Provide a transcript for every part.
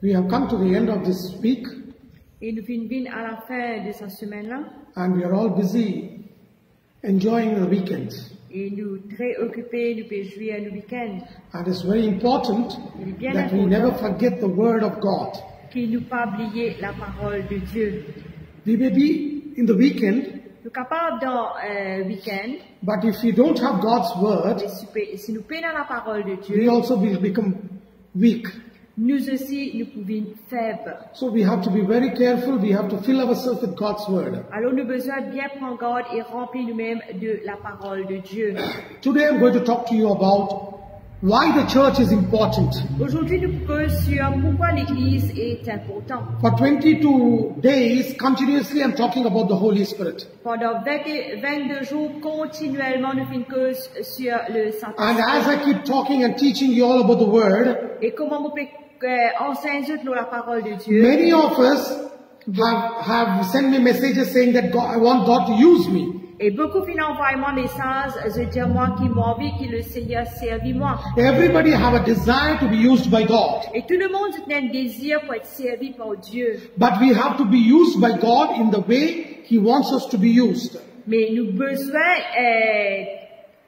We have come to the end of this week Et nous venons à la fin de cette semaine-là. and we are all busy enjoying the weekends. Et nous très occupés, nous pouvons jouer à nos week-ends. And it's very important that we never forget the word of God. Qui nous pas oublier la parole de Dieu. We may be in the weekend, Nous sommes capables dans le week-end, but if we don't have God's word, et si nous peinons la parole de we Dieu, also will become weak. nous aussi, nous pouvons être faibles. So we have to be very careful. We have to fill ourselves with God's word. Alors nous avons besoin de bien prendre garde et remplir nous-mêmes de la parole de Dieu. Today I'm going to talk to you about why the church is important. Aujourd'hui, nous parlons sur pourquoi l'Église est importante. For 22 days, continuously I'm talking about the Holy Spirit. Pendant 22 jours, continuellement, nous faisons cause sur le And Saint-Esprit. as I keep talking and teaching you all about the word, Et comment vous pouvez enseigner la parole de Dieu. many of us have sent me messages saying that I want God to use me. Et beaucoup viennent envoyer moi message, je dis moi qui m'en envie, que le Seigneur servi moi. Everybody have a desire to be used by God. Et tout le monde a un désir pour être servi par Dieu. But we have to be used by God in the way He wants us to be used. Mais nous avons besoin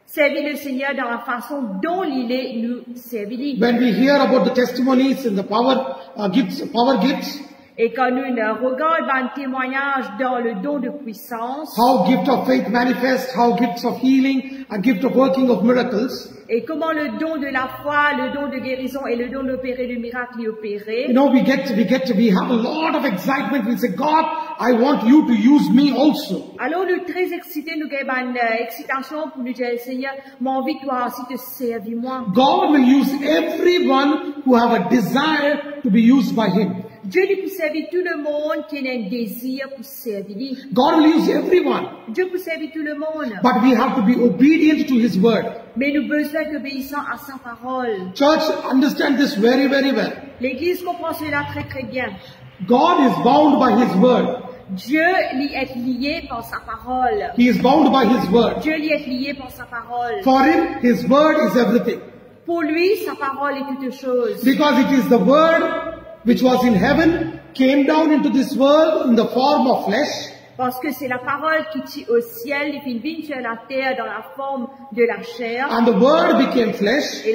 servir le Seigneur dans la façon dont il est nous servir. When we hear about the testimonies and the power gifts, Et quand nous regardons un témoignage dans le don de puissance, how gift of faith manifests, how gifts of healing, and gift of working of miracles. et comment le don de la foi, le don de guérison et le don d'opérer le miracle est opéré. You know, we have a lot of excitement. We say, God, I want you to use me also. Alors nous très excités, nous avons une excitation pour nous dire, Seigneur, mon envie toi aussi te servir moi. God will use everyone who have a desire to be used by Him. Dieu lui peut servir tout le monde qui a un désir pour servir. God will use everyone. Dieu peut servir tout le monde. But we have to be obedient to His word. Mais nous besoin d'obéissant à sa parole. Church, understand this very, very well. L'Église comprend cela très très bien. God is bound by His word. Dieu lui est lié par sa parole. He is bound by His word. Dieu lui est lié par sa parole. For Him, His word is everything. Pour lui, sa parole est toute chose. Because it is the word which was in heaven, came down into this world in the form of flesh. Parce que c'est la parole qui tue au ciel et puis vient sur la terre dans la forme de la chair. And the word became flesh, Et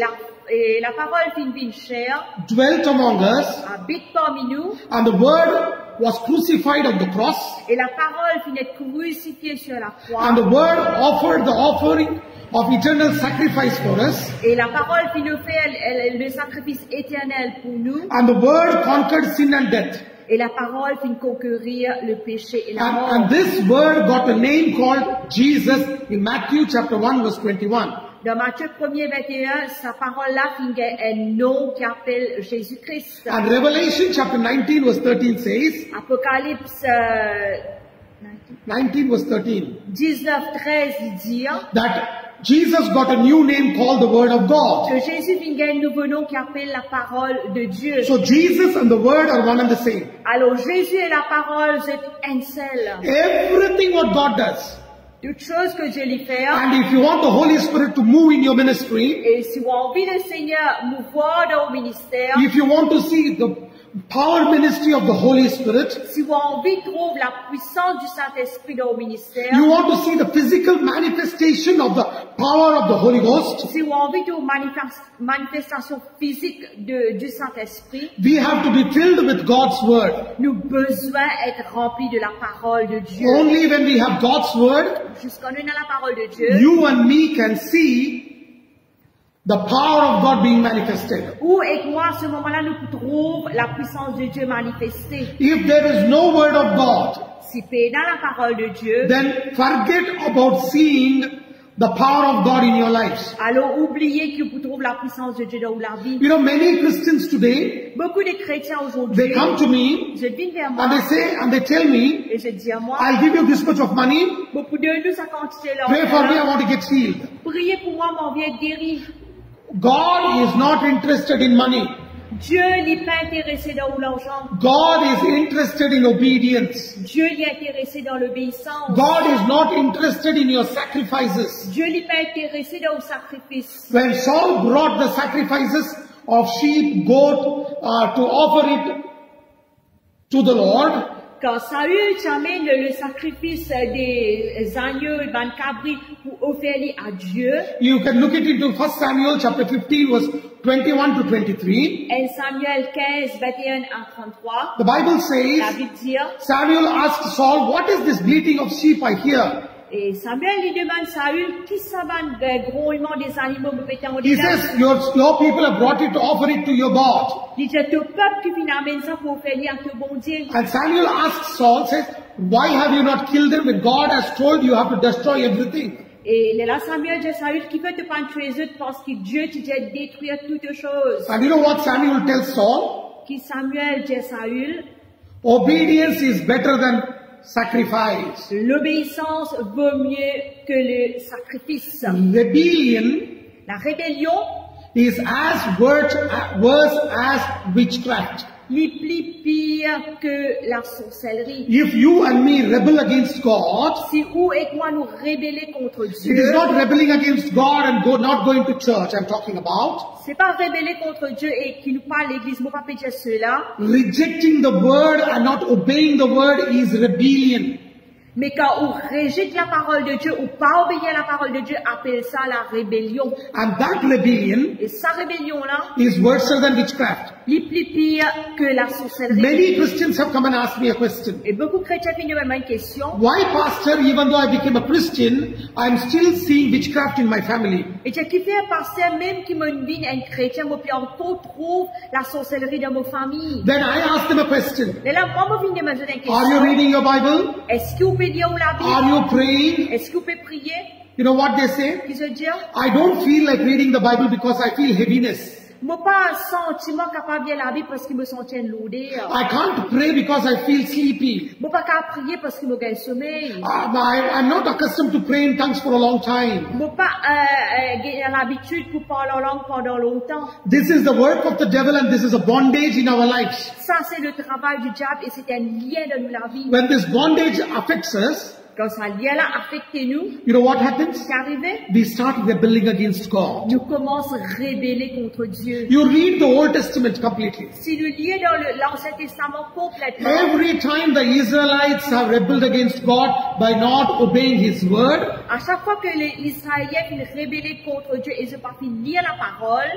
la parole vient chair, dwelt among us, habite parmi nous. and the word was crucified on the cross, Et la parole vient être crucifiée sur la croix. and the word offered the offering of eternal sacrifice for us, Et la parole vient nous faire le sacrifice éternel pour nous. and the word conquered sin and death. Et la parole vient conquérir le péché et la mort. And this word got a name called Jesus in Matthew chapter 1 verse 21. Dans Matthieu 1er 21, sa parole-là vient un nom qui appelle Jésus-Christ. And Revelation chapter 19 verse 13 says, Apocalypse 19 verse 13, 19-13, il dit that Jesus got a new name called the Word of God. que Jésus vient un nouveau nom qui appelle la parole de Dieu. So Jesus and the Word are one and the same. Alors Jésus et la parole, c'est un seul. Everything what God does. Toute chose que Dieu lui fait. And if you want the Holy Spirit to move in your ministry, Et si vous avez envie le Seigneur mouvoir dans le ministère, if you want to see the power ministry of the Holy Spirit, si vous avez envie de trouver la puissance du Saint-Esprit dans le ministère, you want to see the physical manifestation of the power of the Holy Ghost, si vous avez envie de manifestation physique du Saint-Esprit, we have to be filled with God's Word. nous avons besoin d'être remplis de la parole de Dieu. Only when we have God's Word, Jusqu'à nous dans la parole de Dieu, you and me can see the power of God being manifested. où et moi, à ce moment-là, nous trouvons la puissance de Dieu manifestée. If there is no Word of God, Si tu es dans la parole de Dieu, then forget about seeing the power of God in your lives. alors oubliez que vous trouvez la puissance de Dieu dans la vie. You know, many Christians today, Beaucoup de chrétiens they aujourd'hui, come to me je viens vers moi and they say, and they tell me, et je dis à moi, I'll give you this much of money, beaucoup de nous, sa quantité pray for me, I là, want to get healed. priez pour moi, m'en vient guérir. God is not interested in money. Dieu n'est pas intéressé dans l'argent. God is interested in obedience. Dieu est intéressé dans l'obéissance. God is not interested in your sacrifices. Dieu n'est pas intéressé dans le sacrifice. When Saul brought the sacrifices of sheep, goat, to offer it to the Lord, Quand Saül t'amène le sacrifice des agneaux et des cabris pour offrir à Dieu, you can look it into 1 Samuel chapter 15 verse 21 to 23. 1 Samuel 15, 21 à 33, The Bible la says, Bible dit, Samuel asked Saul, what is this bleating of sheep I hear? et Samuel lui demande Saül, qui ça va le grognement des animaux me pétant au He dedans? says, your people have brought it to offer it to your God. Il dit, c'est au peuple qui vient amener ça pour offrir à ton bon Dieu. And Samuel asked Saul, says, why have you not killed them when God has told you have to destroy everything? Et là, Samuel dit Saül, qui veut te prendre tuer eux parce que Dieu te dit de détruire toutes choses. And you know what Samuel tells Saul? Qui Samuel dit Saül, Obedience is better than sacrifice. l'obéissance vaut mieux que le sacrifice. Rebellion La rébellion, is as worse as witchcraft. est plus pire que la sorcellerie. If you and me rebel against God, Si vous et moi nous rébeller contre it is Dieu, not rebelling against God and not going to church I'm talking about. c'est pas rébeller contre Dieu et qui nous parle l'église, moi pas dire cela, Rejecting the word and not obeying the word is rebellion. mais quand on rejette la parole de Dieu ou pas obéir à la parole de Dieu, appelle ça la rébellion. And that rebellion Et sa rébellion-là, is worse than witchcraft. est plus pire que la sorcellerie. Many Christians have come and asked me a question. Et beaucoup de chrétiens viennent me une question. Why, Pastor, even though I became a Christian, I'm still seeing witchcraft in my family? Et ce qui fait passer même qui me vient un chrétien, moi puis encore trouve la sorcellerie dans ma famille. Then I asked them a question. Et là, moi, je viens de me poser une Are you question. reading your Bible? Est-ce que vous pouvez lire la Are Bible? you praying? Est-ce que vous pouvez prier? You know what they say? Qui se dit? I don't feel like reading the Bible because I feel heaviness. Moi, pas un sentiment capable de lire la Bible parce que me sens une lourdeur. I can't pray because I feel sleepy. Moi, pas qu'à prier parce que me gagne sommeil. I'm not accustomed to pray in tongues for a long time. Moi, pas gagner l'habitude pour parler en langue pendant longtemps. This is the work of the devil and this is a bondage in our lives. Ça, c'est le travail du diable et c'est un lien dans la vie. When this bondage affects us, Quand ça lien-là affecte nous, you know what happens? ce qui arrive, We start rebelling against God. nous commençons à rébeller contre Dieu. You read the Old Testament completely. Si nous lisons dans l'Ancien Testament complètement, Every time the Israelites have rebelled against God by not obeying His word, à chaque fois que les Israéliens viennent rébeller contre Dieu et ils ont pas fait lire la parole,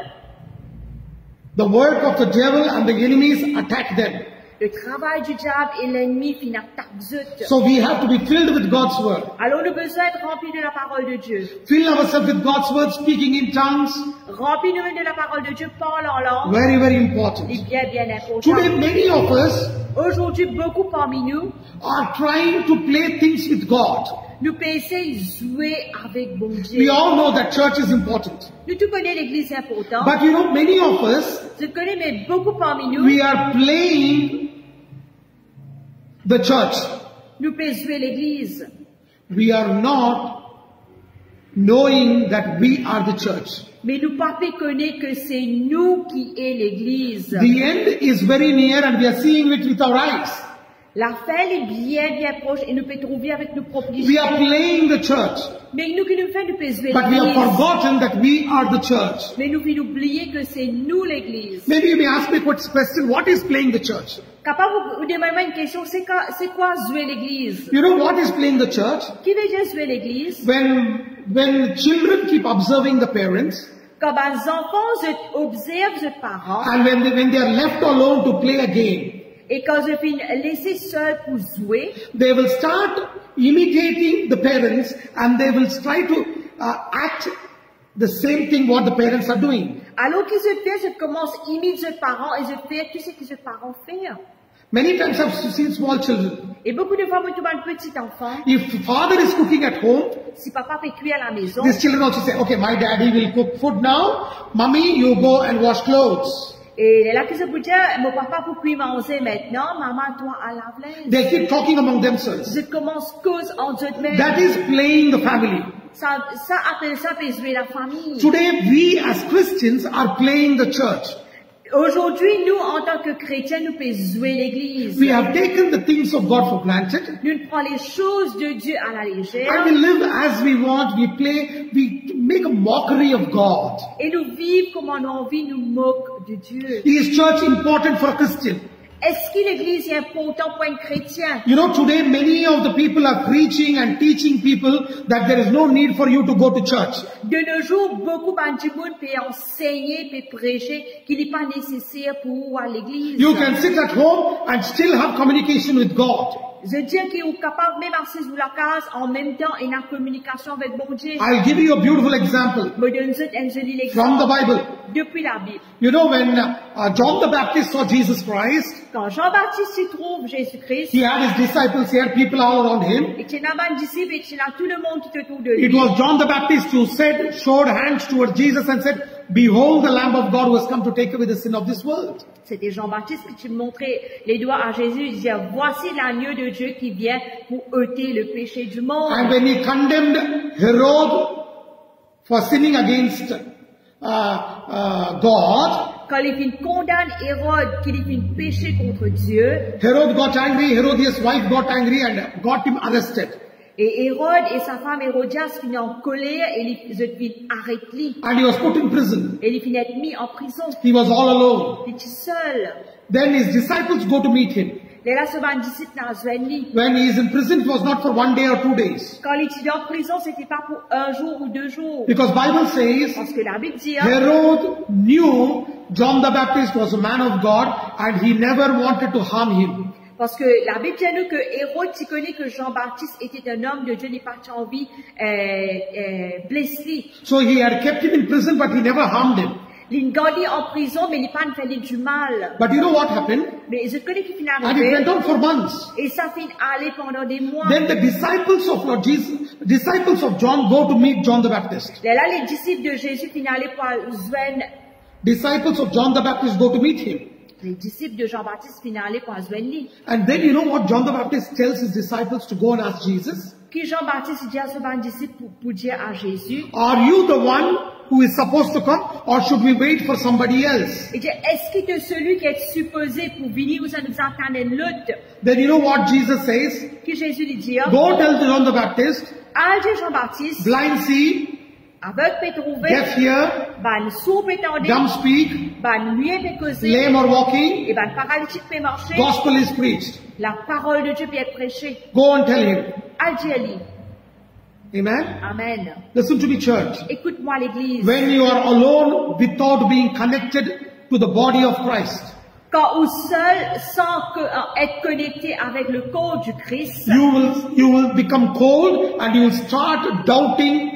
the work of the devil and the enemies attack them. le travail du diable et l'ennemi finissent attaquer. So we have to be filled with God's word. Alors nous avons besoin de remplir de la parole de Dieu. Fill ourselves with God's word, speaking in tongues. Remplir nous de la parole de Dieu, parle en langue, Very, very important. c'est bien, bien important. Today, many of us Aujourd'hui, beaucoup parmi nous, are trying to play things with God. nous pensons jouer avec bon We Dieu. all know that church is important. Nous tous connaissons l'église importante. But you know, many of us, Je connais, mais beaucoup parmi nous, we are playing the church. nous pouvons jouer l'église. We are not knowing that we are the church. Mais nous pas connaître que c'est nous qui est l'église. The end is very near and we are seeing it with our eyes. La fin est bien, bien proche et nous pouvons trouver avec nos propres We yeux. are playing the church. Mais nous qui nous faisons, nous pouvons jouer But we have l'église. forgotten that we are the church. Mais nous pouvons oublier que c'est nous l'église. Maybe you may ask me a question, what is playing the church? Capable vous demander une question, c'est quoi jouer l'église? You know what is playing the church? Qui veut dire jouer l'église? When children keep observing the parents, Quand les enfants observent leurs parents and when they are left alone to play a game, et quand je finis laissés seuls pour jouer, they will start imitating the parents and they will try to act the same thing what the parents are doing. alors qu'ils se font, je commence à imiter leurs parents et je fais tout ce que leurs parents font. Many times I've seen small children. Et beaucoup de fois, moi, je vois un petit enfant, If father is cooking at home, si papa fait cuire à la maison, these children also say, okay, my daddy will cook food now. Mommy, you go and wash clothes. et là que je peux dire, mon papa pour cuire manger maintenant, maman, toi, à la linge. They keep talking among themselves. Je commence cause en Dieu de même. That is playing the family. Ça appelle ça peut jouer la famille. Today, we as Christians are playing the church. Aujourd'hui, nous, en tant que chrétiens, nous pouvons jouer l'église. We have taken the things of God for granted. Nous prenons les choses de Dieu à la légère. And we live as we want, we play, we make a mockery of God. Et nous vivons comme on a envie, nous moquons de Dieu. Is church important for a Christian? Est-ce que l'église est importante pour un chrétien? You know, today many of the people are preaching and teaching people that there is no need for you to go to church. De nos jours, beaucoup de monde peut enseigner, peut prêcher qu'il n'est pas nécessaire pour aller à l'église. You can sit at home and still have communication with God. Je dis qu'il est capable même assis sous la case en même temps et en communication avec bon Dieu. I'll give you a beautiful example Me donne un joli from the exemple Bible. depuis la Bible. You know, when John the Baptist saw Jesus Christ, Quand Jean-Baptiste s'y trouve Jésus-Christ, he had his disciples, he had people all around him. et tu n'as pas de disciples et tu n'as tout le monde tout autour de lui. It was John the Baptist who showed hands towards Jesus and said, "Behold the Lamb of God who has come to take away the sin of this world." C'était Jean-Baptiste qui montrait les doigts à Jésus et disait, voici l'agneau de Dieu qui vient pour ôter le péché du monde. And when he condemned Herod for sinning against God, Quand il condamne Hérode qu'il est une péché contre Dieu, Herod got angry, Herodias' wife got angry and got him arrested. et Hérode et sa femme Hérodias finissent en colère et ils finissent arrêtés. And he was put in prison. Et ils finissent mis en prison. He was all alone. Il était seul. Then his disciples go to meet him. Les là, ce disciple dans Zwenli. When he is in prison, it was not for 1 day or 2 days. Quand il était en prison, c'était pas pour un jour ou 2 jours. Because Bible says, Parce que la Bible dit, Herod knew John the Baptist was a man of God and he never wanted to harm him. parce que la Bible dit nous que Hérode tu connais que Jean-Baptiste était un homme de Dieu, il n'a pas envie blessé. So he had kept him in prison, but he never harmed him. Il gardé en prison, mais il n'a pas fait du mal. But you know what happened? Mais je connais qu'il finit And it went arrivé. on for months. Et ça finit aller pendant des mois. Then the disciples of Lord Jesus, disciples of John go to meet John the Baptist. Et là, les disciples de Jésus finissent aller pour Zwen. Disciples of John the Baptist go to meet him. Les disciples de Jean-Baptiste finissent aller pour Zwenli. And then you know what John the Baptist tells his disciples to go and ask Jesus? Qui Jean-Baptiste dit à ce disciple pour dire à Jésus, Are you the one who is supposed to come or should we wait for somebody else? il dit, est-ce qu'il est celui qui est supposé pour venir ou ça nous entendre l'autre? Then you know what Jesus says? Qui Jésus lui dit, Go tell John the Baptist, à Jean-Baptiste, blind see, aveugle peut trouver, deaf hear, ban sourd peut entendre, dumb speak, ban muet peut causer, lame or walking, et ban paralytique peut marcher. gospel is preached. La parole de Dieu peut être prêchée. Go and tell him. À Dieu lui. Amen? Amen. Listen to me, church. Écoute-moi l'église. When you are alone without being connected to the body of Christ, Quand ou seul, sans être connecté avec le corps du Christ, you will become cold and you will start doubting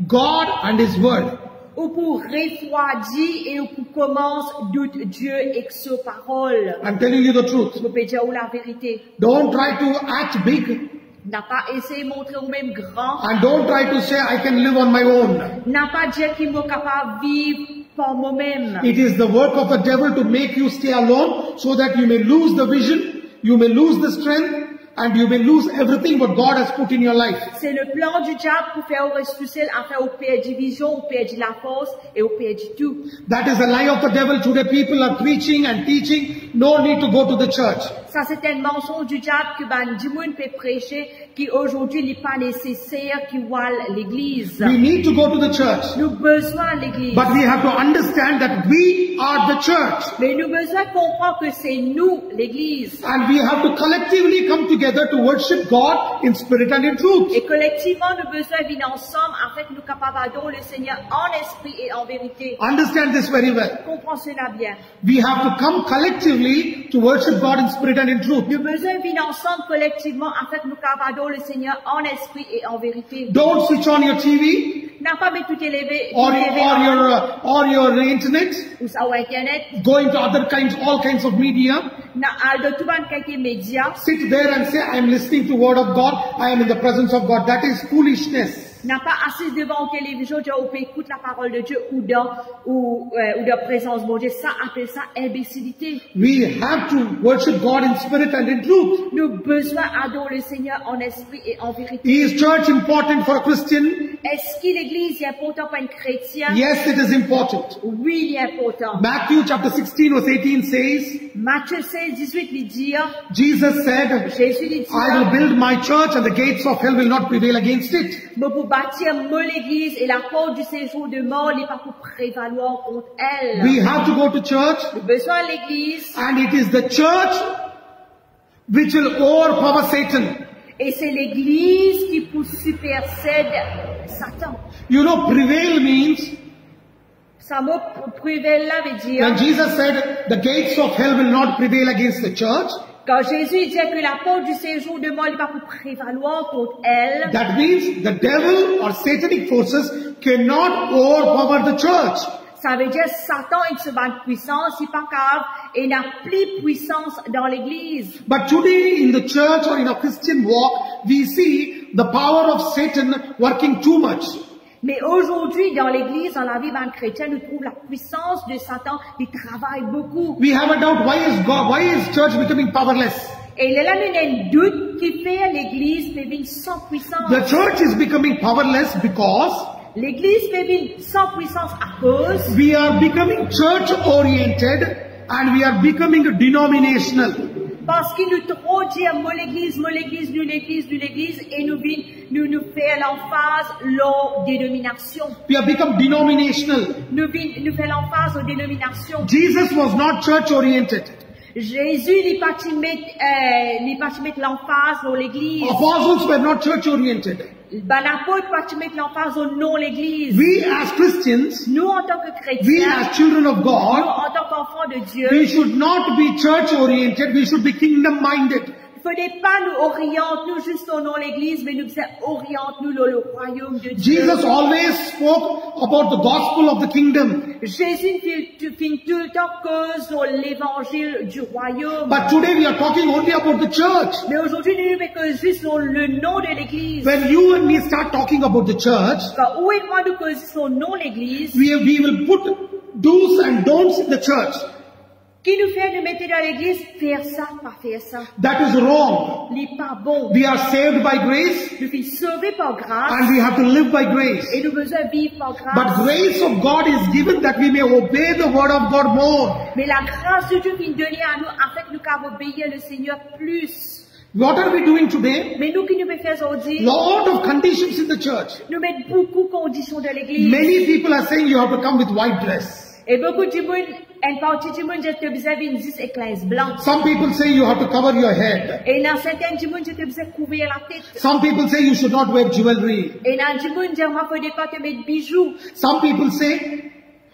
God and His Word. ou pour refroidir et ou pour commence doute Dieu et sa parole. I'm telling you the truth. Je peux dire la vérité. Don't try to act big N'a pas essayé de montrer au même grand. and don't try to say I can live on my own. N'a pas dit qu'il est capable de vivre par moi-même. It is the work of the devil to make you stay alone so that you may lose the vision, you may lose the strength, and you may lose everything what God has put in your life. C'est le plan du diable pour faire ressusciter, à faire au père division, au père de la force et au père du tout. That is a lie of the devil. Today people are preaching and teaching. No need to go to the church. Ça, c'est un mensonge du diable que ben, du monde peut prêcher, qui aujourd'hui n'est pas nécessaire, qui voit l'église. We need to go to the church. Nous avons besoin de l'église. But we have to understand that we are the church. Mais nous avons besoin de comprendre que c'est nous, l'église. And we have to collectively come together to worship God in spirit and in truth. Et collectivement, nous avons besoin de venir ensemble afin que nous capables d'adorer le Seigneur en esprit et en vérité. Understand this very well. Comprends cela bien. We have to come collectively to worship God in spirit and in truth. Nous avons besoin de venir ensemble collectivement afin que nous capables d'adorer le Seigneur en esprit et en vérité. Don't switch on your TV N'a pas mis tout élevé, or your internet, ou ça ou internet, go into all kinds of media. n'a de tout ban quelques médias. Sit there and say, I am listening to word of God. I am in the presence of God. That is foolishness. n'a pas assis devant la télévision, ou écoute la parole de Dieu ou de présence de Dieu. Ça appelle ça imbécilité. We have to worship God in spirit and in truth. Nous avons besoin d'adorer le Seigneur en esprit et en vérité. Is church important for a Christian? Est-ce que l'église est importante pour un chrétien? Yes, it is important. Oui, il est important. Matthew chapter 16 verse 18 says, Matthieu 16, 18 lui dit, Jesus said, Jésus lui dit, I will build my church and the gates of hell will not prevail against it. mais pour bâtir mon église et la porte du séjour de mort n'est pas pour prévaloir contre elle. We have to go to church, Nous avons besoin de l'église and it is the church which will overpower Satan. et c'est l'église qui pour supersède Satan. You know, prevail means, Ça mot prévail là veut dire, when Jesus said, the gates of hell will not prevail against the church, quand Jésus dit que la porte du séjour de mort n'est pas pour prévaloir contre elle, that means the devil or satanic forces cannot overpower the church. ça veut dire Satan est une grande puissance, c'est pas grave, et n'a plus puissance dans l'église. But today in the church or in a Christian walk, we see the power of Satan working too much. Mais aujourd'hui, dans l'église, dans la vie d'un chrétien, nous trouvons la puissance de Satan, il travaille beaucoup. We have a doubt, why is church becoming powerless? Et il y a un doute qui fait l'église devenir sans puissance. The church is becoming powerless because L'église devient sans puissance à cause we are becoming church oriented and we are becoming denominational. parce que nous trop dire mon l'église, nous l'église, et nous fait l'emphase leur dénomination. We have become denominational. Nous fait l'emphase aux dénominations. Jesus was not church oriented. Jésus, il pas mettre l'emphase dans l'église. Apostles were not church oriented. Ben, l'apôtre pas mettre l'emphase au nom l'église. We as Christians, Nous, en tant que we chrétiens, as children of nous, God, en tant qu'enfants de Dieu, we should not be church oriented, we should be kingdom minded. il ne faudrait pas nous orienter juste au nom de l'église, mais nous orienter dans le royaume de Dieu. Jesus always spoke about the gospel of the kingdom. Jésus fait tout le temps cause sur l'évangile du royaume. But today we are talking only about the church. Mais aujourd'hui, nous ne cause juste sur le nom de l'église. When you and me start talking about the church, Quand où et moi nous cause sur le nom de l'église, we will put do's and don'ts in the church. qui nous fait nous mettre dans l'église, faire ça, pas faire ça. That is wrong. n'est pas bon. We are saved by grace Nous sommes sauvés par grâce and we have to live by grace. et nous besoin vivre par grâce. But grace of God is given that we may obey the word of God more. Mais la grâce de Dieu vient donner à nous afin que nous puissions obéir le Seigneur plus. What are we doing today? Mais nous qui nous faisons aujourd'hui, Lot of conditions in the church. nous mettons beaucoup de conditions de l'église. Many people are saying you have to come with white dress. Et beaucoup de monde, une partie du monde, je te besoin d'une 10 éclairs blancs. Some people say you have to cover your head. Et dans certains du monde, je te besoin couvrir la tête. Some people say you should not wear jewelry. Et dans du monde, je ne peux pas te mettre bijoux. Some people say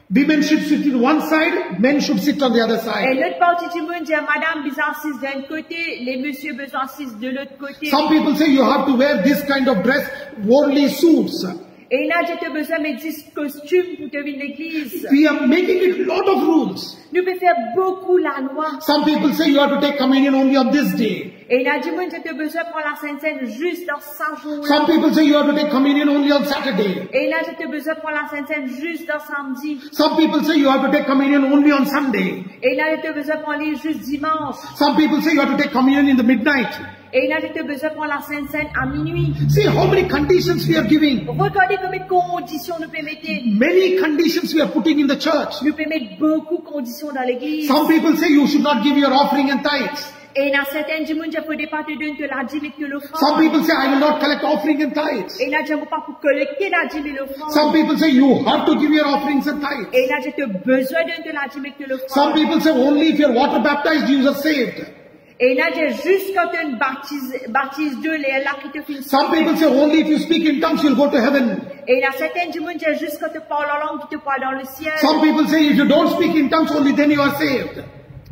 women should sit on one side, men should sit on the other Et side. l'autre partie du monde, j'ai madame besoin assise d'un côté, les messieurs besoin assise de l'autre côté. Some people say you have to wear this kind of dress, only suits. Et là, je te besoin de 10 costumes pour te venir l'église. We are making it lot of rules. Nous pouvons faire beaucoup la loi. Some people say you have to take communion only on this day. Et là, du monde, je te besoin de prendre la Sainte Seine juste dans 5 jours. Some people say you have to take communion only on Saturday. Et là, je te besoin de prendre la Sainte Seine juste dans samedi. Some people say you have to take communion only on Sunday. Et là, je te besoin de prendre les juste dimanche. Some people say you have to take communion in the midnight. Et là, je te besoin de prendre la Sainte Seine à minuit. See how many conditions we are giving. Regardez combien de conditions nous pouvons mettre. Many conditions we are putting in the church. Nous pouvons mettre beaucoup de conditions dans l'église. Some people say you should not give your offering and tithes. Et dans certains du monde, je ne peux pas te donner de la dîme et de Some l'offrande. people say I will not collect offering and tithes. Et là, je ne peux pas pour collecter la dîme et Some l'offrande. people say you have to give your offerings and tithes. Et là, je te besoin de la dîme et de Some l'offrande. people say only if you're water baptized you are saved. Et là, j'ai juste quand tu baptises Dieu, les là qui te font. Some people say only if you speak in tongues you'll go to heaven. Et dans certains du monde, j'ai juste quand tu parles en langue qui te parle dans le ciel. Some people say if you don't speak in tongues only then you are saved.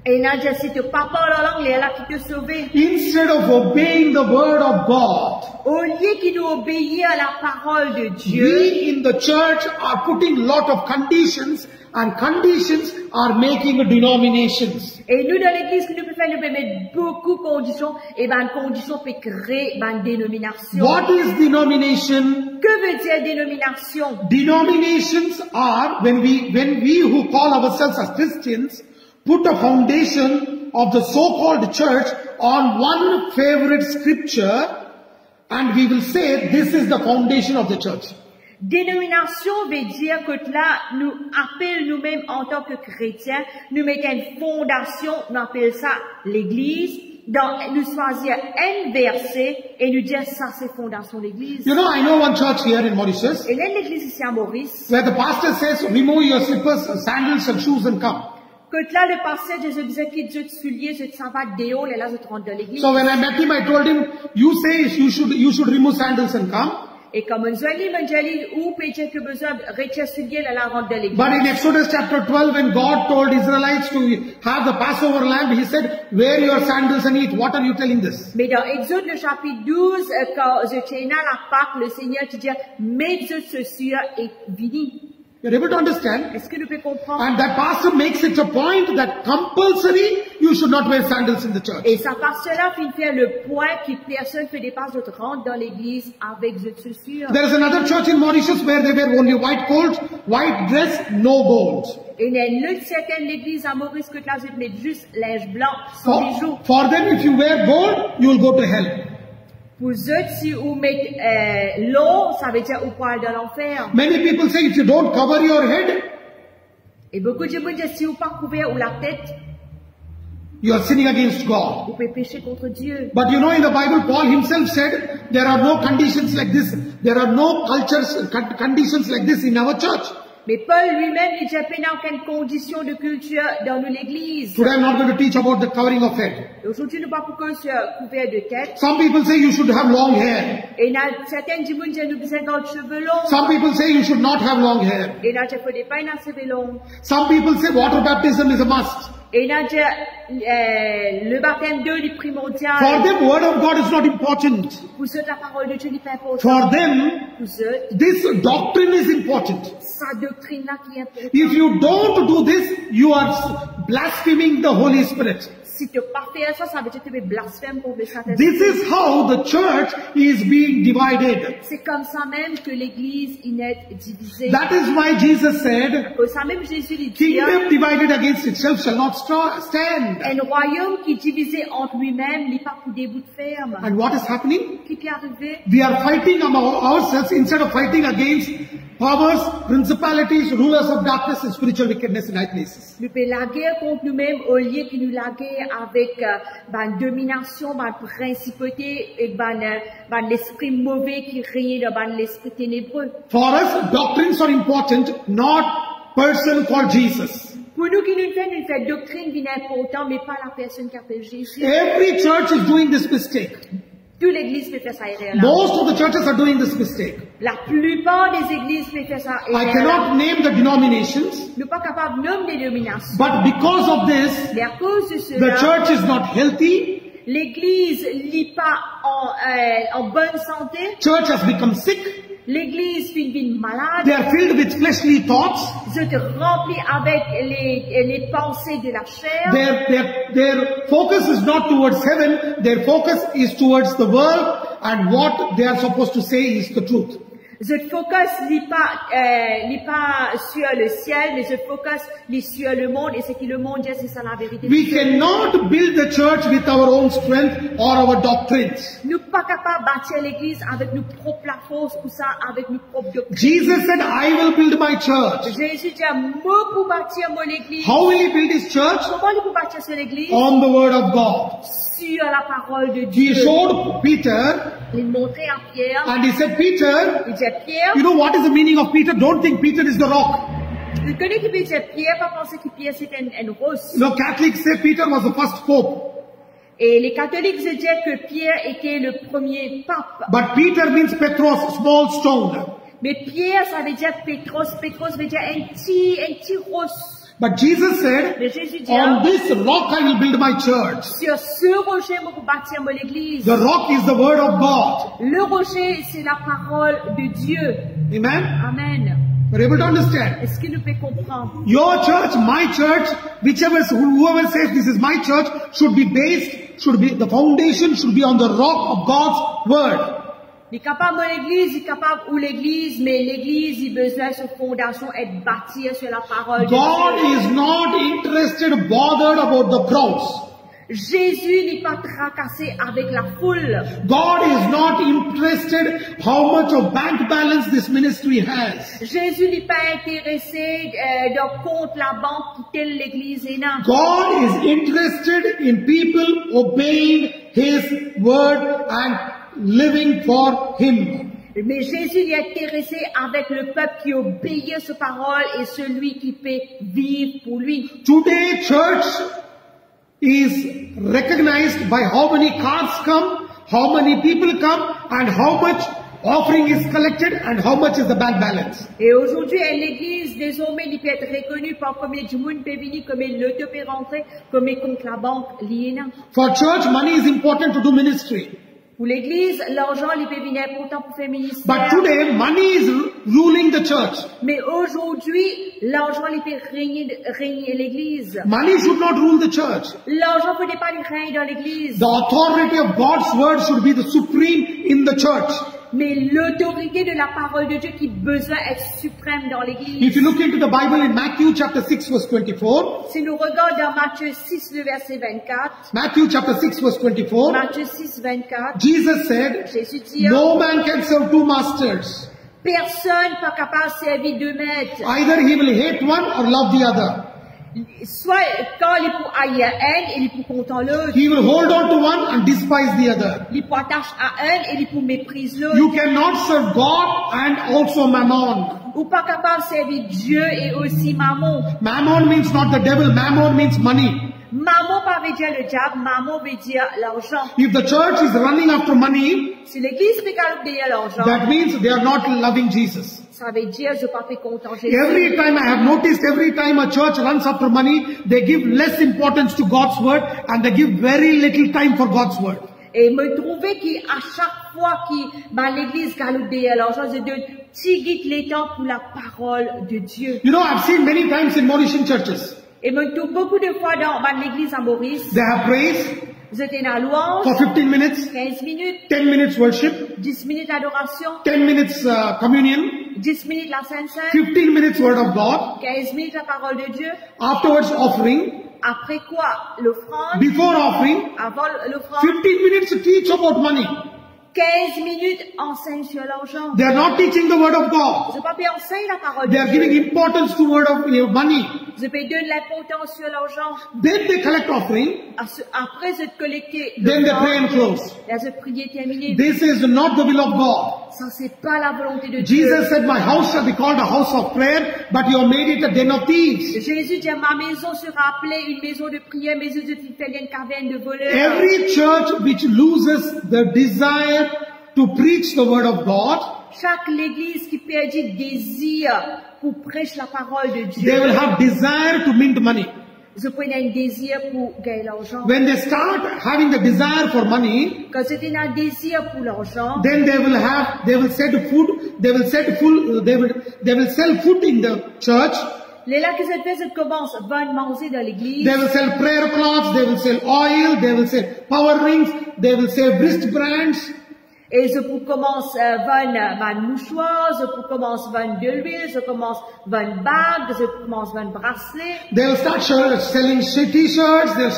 Et là, j'ai si tu pas parles en langue, les là qui te sauvent. Instead of obeying the word of God, Au lieu qu'ils nous obéissent à la parole de Dieu, we in the church are putting lot of conditions and conditions are making denominations. et nous dans l'église, que nous pouvons faire, nous pouvons mettre beaucoup de conditions, et ben, conditions peuvent créer une dénomination. What is denomination? Que veut dire dénomination? Denominations are when we who call ourselves as Christians put a foundation of the so-called church on one favorite scripture and we will say this is the foundation of the church. Dénomination veut dire que là, nous appelons nous-mêmes en tant que chrétiens, nous mettons une fondation, nous appelons ça l'église, nous choisir un verset et nous dire ça c'est fondation de l'église. You know, I know one church here in Mauritius Et là, l'église ici à Maurice, where the pastor says, remove your slippers, sandals and shoes and come. que là, le pasteur Jésus disait qu'il te soulier, je te s'en va déo, et là, je te rentre dans l'église. So when I met him, I told him, you say you should remove sandals and come. Et comme on dit, où peut-être que besoin de retirer soulier, là, la rentre dans l'église. But in Exodus chapter 12, when God told Israelites to have the Passover lamb, he said, wear your sandals and eat. What are you telling this? Mais dans Exode, le chapitre 12, quand je tiens à la Pâque, le Seigneur te dit, mets vos chaussures et vini. You're able to understand? Est-ce que nous pouvons comprendre? And that pastor makes it a point that compulsory you should not wear sandals in the church. Et sa pasteur-là fait faire le point que personne ne dépasse de rentre dans l'église avec vos chaussures. There is another church in Mauritius where they wear only white coat, white dress, no gold. Et il y a une autre certaine église à Maurice que là, je vais mettre juste linge blanc, sans bijoux. For them, if you wear gold, you will go to hell. Pour eux, si vous mettez l'eau, ça veut dire au poil de l'enfer. Many people say if you don't cover your head, Et beaucoup de gens disent si vous pas couvert ou la tête, you are sinning against God. vous pouvez pécher contre Dieu. But you know, in the Bible, Paul himself said, there are no conditions like this. There are no conditions like this in our church. Mais Paul lui-même, il n'a pas aucune condition de culture dans l'église. Today I'm not going to teach about the covering of head. Aujourd'hui, nous ne parlons pas sur couvert de tête. Some people say you should have long hair. Et il y a certains gens qui nous disent qu'on a cheveux longs. Some people say you should not have long hair. Et il y a des gens qui pas cheveux longs. Some people say water baptism is a must. Et il y a le baptême d'eau est primordial. For them, word of God is not important. Pour ceux la parole de Dieu n'est pas importante. For them, Pour ceux, this doctrine is important. sa doctrine là qui est importante. If you don't do this, you are blaspheming the Holy Spirit. Si tu n'as pas fait ça, ça veut dire que tu es blasphème contre le Saint-Esprit. This is how the church is being divided. C'est comme ça même que l'église est divisée. That is why Jesus said, Comme ça même Jésus lui dit, kingdom divided against itself shall not stand. un royaume qui est divisé entre lui-même, il n'est pas pour des bouts de ferme. And what is happening? Qui peut arriver? We are fighting among ourselves instead of fighting against powers, principalities, rulers of darkness and spiritual wickedness in high places. Nous faisons la guerre contre nous-mêmes au lieu que nous la guerre avec une domination, une principauté et l'esprit mauvais qui règne dans l'esprit ténébreux. For us, doctrines are important, not person called Jesus. Pour nous qui nous faisons doctrine qui est importante, mais pas la personne qui appelle Jésus. Every church is doing this mistake. Toute l'église peut faire ça erreur là. Most of the churches are doing this mistake. La plupart des églises peut faire ça I erreur là. cannot name the denominations, Nous ne sommes pas capables de nommer des dominations. but because of this, Mais à cause de the cela, church is not healthy, l'église n'est pas en bonne santé. church has become sick, L'église finit malade. they are filled with fleshly thoughts, Je te remplis avec les pensées de la chair. their focus is not towards heaven, their focus is towards the world, and what they are supposed to say is the truth. Je te focus n'est pas sur le ciel, mais je focus sur le monde, et ce que le monde dit, c'est ça la vérité. We cannot build the church with our own strength or our doctrines. Nous ne sommes pas capables de bâtir l'église avec nos propres forces ou ça avec nos propres doctrines. Jesus said, I will build my church. Jésus dit, moi pour bâtir mon église. How will he build his church? Comment il peut bâtir son église? On the word of God. Sur la parole de He Dieu. showed Peter Il montrait à Pierre. and he said, Peter, Il dit à Pierre. you know what is the meaning of Peter? Don't think Peter is the rock. Vous connaissez qui peut dire Pierre, pas penser que Pierre c'était un rosse. You know, Catholics say Peter was the first pope. Et les catholiques se disaient que Pierre était le premier pape. But Peter means Petros, small stone. Mais Pierre, ça veut dire Pétros. Pétros veut dire un petit rosse. But Jesus said, Mais Jésus dit, on this rock I will build my church. sur ce rocher, moi, pour bâtir mon église. The rock is the word of God. Le rocher, c'est la parole de Dieu. Amen? Amen. You're able to understand? Est-ce que nous pouvons comprendre? Your church, my church, whoever says this is my church, the foundation should be on the rock of God's word. Il est capable de l'église, il est capable où l'église, mais l'église, il a besoin de sa fondation être bâtie sur la parole de God Dieu. is not interested, bothered about the crowds. Jésus n'est pas tracassé avec la foule. God is not interested how much of bank balance this ministry has. Jésus n'est pas intéressé de compte la banque qui telle l'église est là. God is interested in people obeying His word and living for Him. Mais Jésus est intéressé avec le peuple qui obéit à sa parole et celui qui peut vivre pour lui. Today, church is recognized by how many cars come, how many people come, and how much offering is collected, and how much is the bank balance. Et aujourd'hui, l'église, désormais, il peut être reconnue par combien de monde peut venir, combien l'auto peut rentrer, combien compte la banque liée. For church, money is important to do ministry. Pour l'église, l'argent, il peut venir important pour faire But ministère. today, money is ruling the church. Mais aujourd'hui, l'argent, il peut régner l'église. Money should not rule the church. L'argent ne peut pas régner dans l'église. The authority of God's word should be the supreme in the church. Mais l'autorité de la parole de Dieu qui besoin être suprême dans If l'église. you look into the Bible in Matthew chapter 6 verse 24, Si nous regardons dans Matthieu 6, le verset 24, Matthew chapter 6 verse 24, Matthieu 6, 24, Jesus said, Jésus dit, no man can serve two masters. personne pas capable de servir deux maîtres. Either he will hate one or love the other. Soit quand il est pour haïr un, il est pour content l'autre. He will hold on to one and despise the other. Il est pour attache à un et il est pour méprise l'autre. You cannot serve God and also mammon. Ou pas capable de servir Dieu et aussi mammon. Mammon means not the devil, mammon means money. Mammon pas veut dire le diable, mammon veut dire l'argent. If the church is running after money, Si l'église fait calculer l'argent, that means they are not loving Jesus. ça veut dire je pas fait content Jésus. Every time I have noticed, every time a church runs after money, they give less importance to God's word and they give very little time for God's word. Et me trouver qu'à chaque fois que l'église calculer l'argent, je donne petit les temps pour la parole de Dieu. You know, I've seen many times in Mauritian churches, Et me trouve beaucoup de fois dans l'église à Maurice, they have praise j'étais dans la louange, for 15 minutes, 15 minutes, 10 minutes worship, 10 minutes d'adoration, 10 minutes communion, 10 minutes la Sainte Seine, 15 minutes word of God, 15 minutes la parole de Dieu. afterwards offering, Après quoi, l'offrande, before offering, avant l'offrande, 15 minutes to teach about money. 15 minutes enseigne sur l'argent. They are not teaching the word of God. Je peux pas enseigner la parole They de are Dieu. giving importance to word of money. Je peux donner l'importance sur l'argent. Then they collect offering. Après, je collecter Then they pray and close. là, je prier terminé. This is not the will of God. Ça, c'est pas la volonté de Dieu. Jesus said, my house shall be called a house of prayer, but you have made it a den of thieves. Jésus dit, ma maison sera appelée une maison de prière, maison de faire une caverne de voleurs. Every church which loses the desire to preach the word of God, Chaque église qui perdit le désir pour prêcher la parole de they Dieu, will have desire to mint money. je prenais un désir pour gagner l'argent. When they start having the desire for money, Quand c'était un désir pour l'argent, then they will sell food, they will sell food in the church, les là qui se fait, je commence à manger dans l'église. they will sell prayer cloths, they will sell oil, they will sell power rings, they will sell wristbands. Et je commence à vendre ma mouchoir, je commence à vendre de l'huile, je commence à vendre bague, je commence à vendre bracelet. They will start selling t-shirts, they will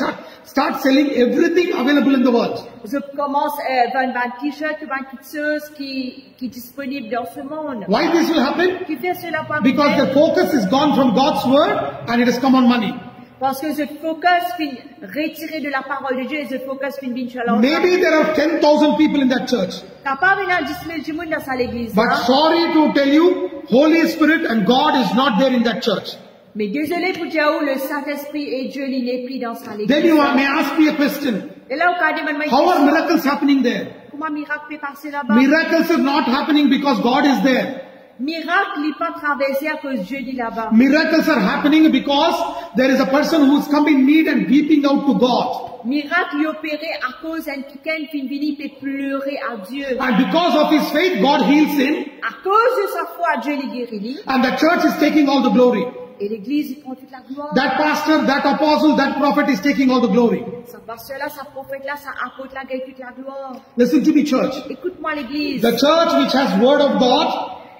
start selling everything available in the world. Je commence à vendre un t-shirt, une chose qui est disponible dans ce monde. Why this will happen? Qui fait cela par Because the focus is gone from God's word and it has come on money. Parce que je focus fin retiré de la parole de Dieu et je focus fin bin sur l'argent. Maybe there are 10,000 people in that church. Capable il y a 10 000 monde dans sa l'église. But sorry to tell you, Holy Spirit and God is not there in that church. Mais désolé pour dire où le Saint-Esprit et Dieu il n'est plus dans sa l'église. Then you may ask me a question. Et là, au cas de How are miracles happening there? comment miracle peut passer là-bas? Miracles are not happening because God is there. Miracle n'est pas traversé à cause Dieu dit là-bas. Miracles are happening because there is a person who's come in need and weeping out to God. Miracle est opéré à cause d'un quelqu'un qui vient peut pleurer à Dieu. And because of his faith, God heals him À cause de sa foi, Dieu les guérit. and the church is taking all the glory. Et l'église, il prend toute la gloire. That pastor, that apostle, that prophet is taking all the glory. Ça pasteur-là, ça prophète-là, ça apôtre-là, gagne toute la gloire. Listen to me, church. Écoute-moi l'église. The church which has word of God,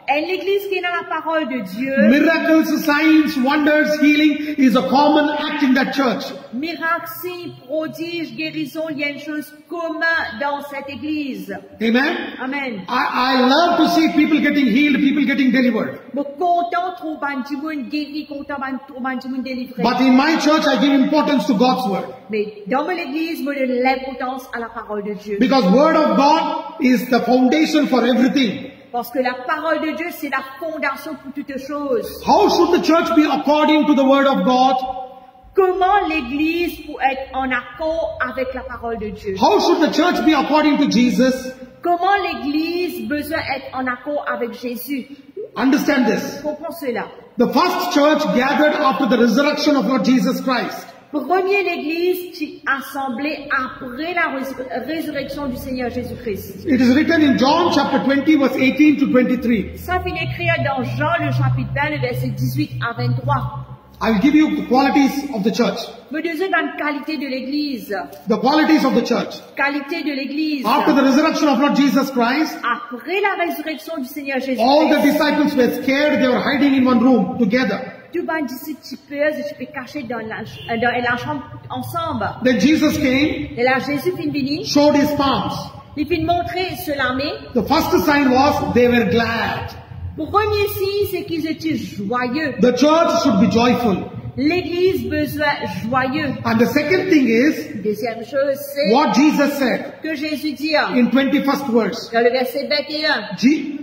Et l'église qui est dans la parole de Dieu, miracles, signs, wonders, healing is a common act in that church. miracles, signes, prodiges, guérisons, il y a une chose commune dans cette église. Amen. Amen. I love to see people getting healed, people getting delivered. Je suis content de trouver un monde guéri, content de trouver un monde délivré. But in my church, I give importance to God's word. Mais dans mon église, je donne l'importance à la parole de Dieu. Because word of God is the foundation for everything. Parce que la parole de Dieu, c'est la fondation pour toutes choses. How should the church be according to the word of God? Comment l'église peut être en accord avec la parole de Dieu? How should the church be according to Jesus? Comment l'église besoin être en accord avec Jésus? Understand this. Comprends cela. The first church gathered after the resurrection of Lord Jesus Christ. Premier, l'église qui assemblée après la résurrection du Seigneur Jésus-Christ. It is written in John chapter 20 verse 18 to 23. Ça finit écrit dans Jean le chapitre 20, le verset 18 à 23. I will give you the qualities of the church. Me deuxième dans la qualité de l'église. The qualities of the church. Qualité de l'église. After the resurrection of Lord Jesus Christ, Après la résurrection du Seigneur Jésus-Christ. all the disciples were scared. They were hiding in one room together. Tout le monde disciple tu peux cacher dans la chambre ensemble. Then Jesus came, Et là, Jésus fit venir. showed his palms. Il fit montrer cela, mais The first sign was they were glad. le premier signe, c'est qu'ils étaient joyeux. The church should be joyful. L'église besoin joyeux. And the second thing is Deuxième chose, c'est what Jesus said que Jésus dit in 21st verse. dans le verset 21.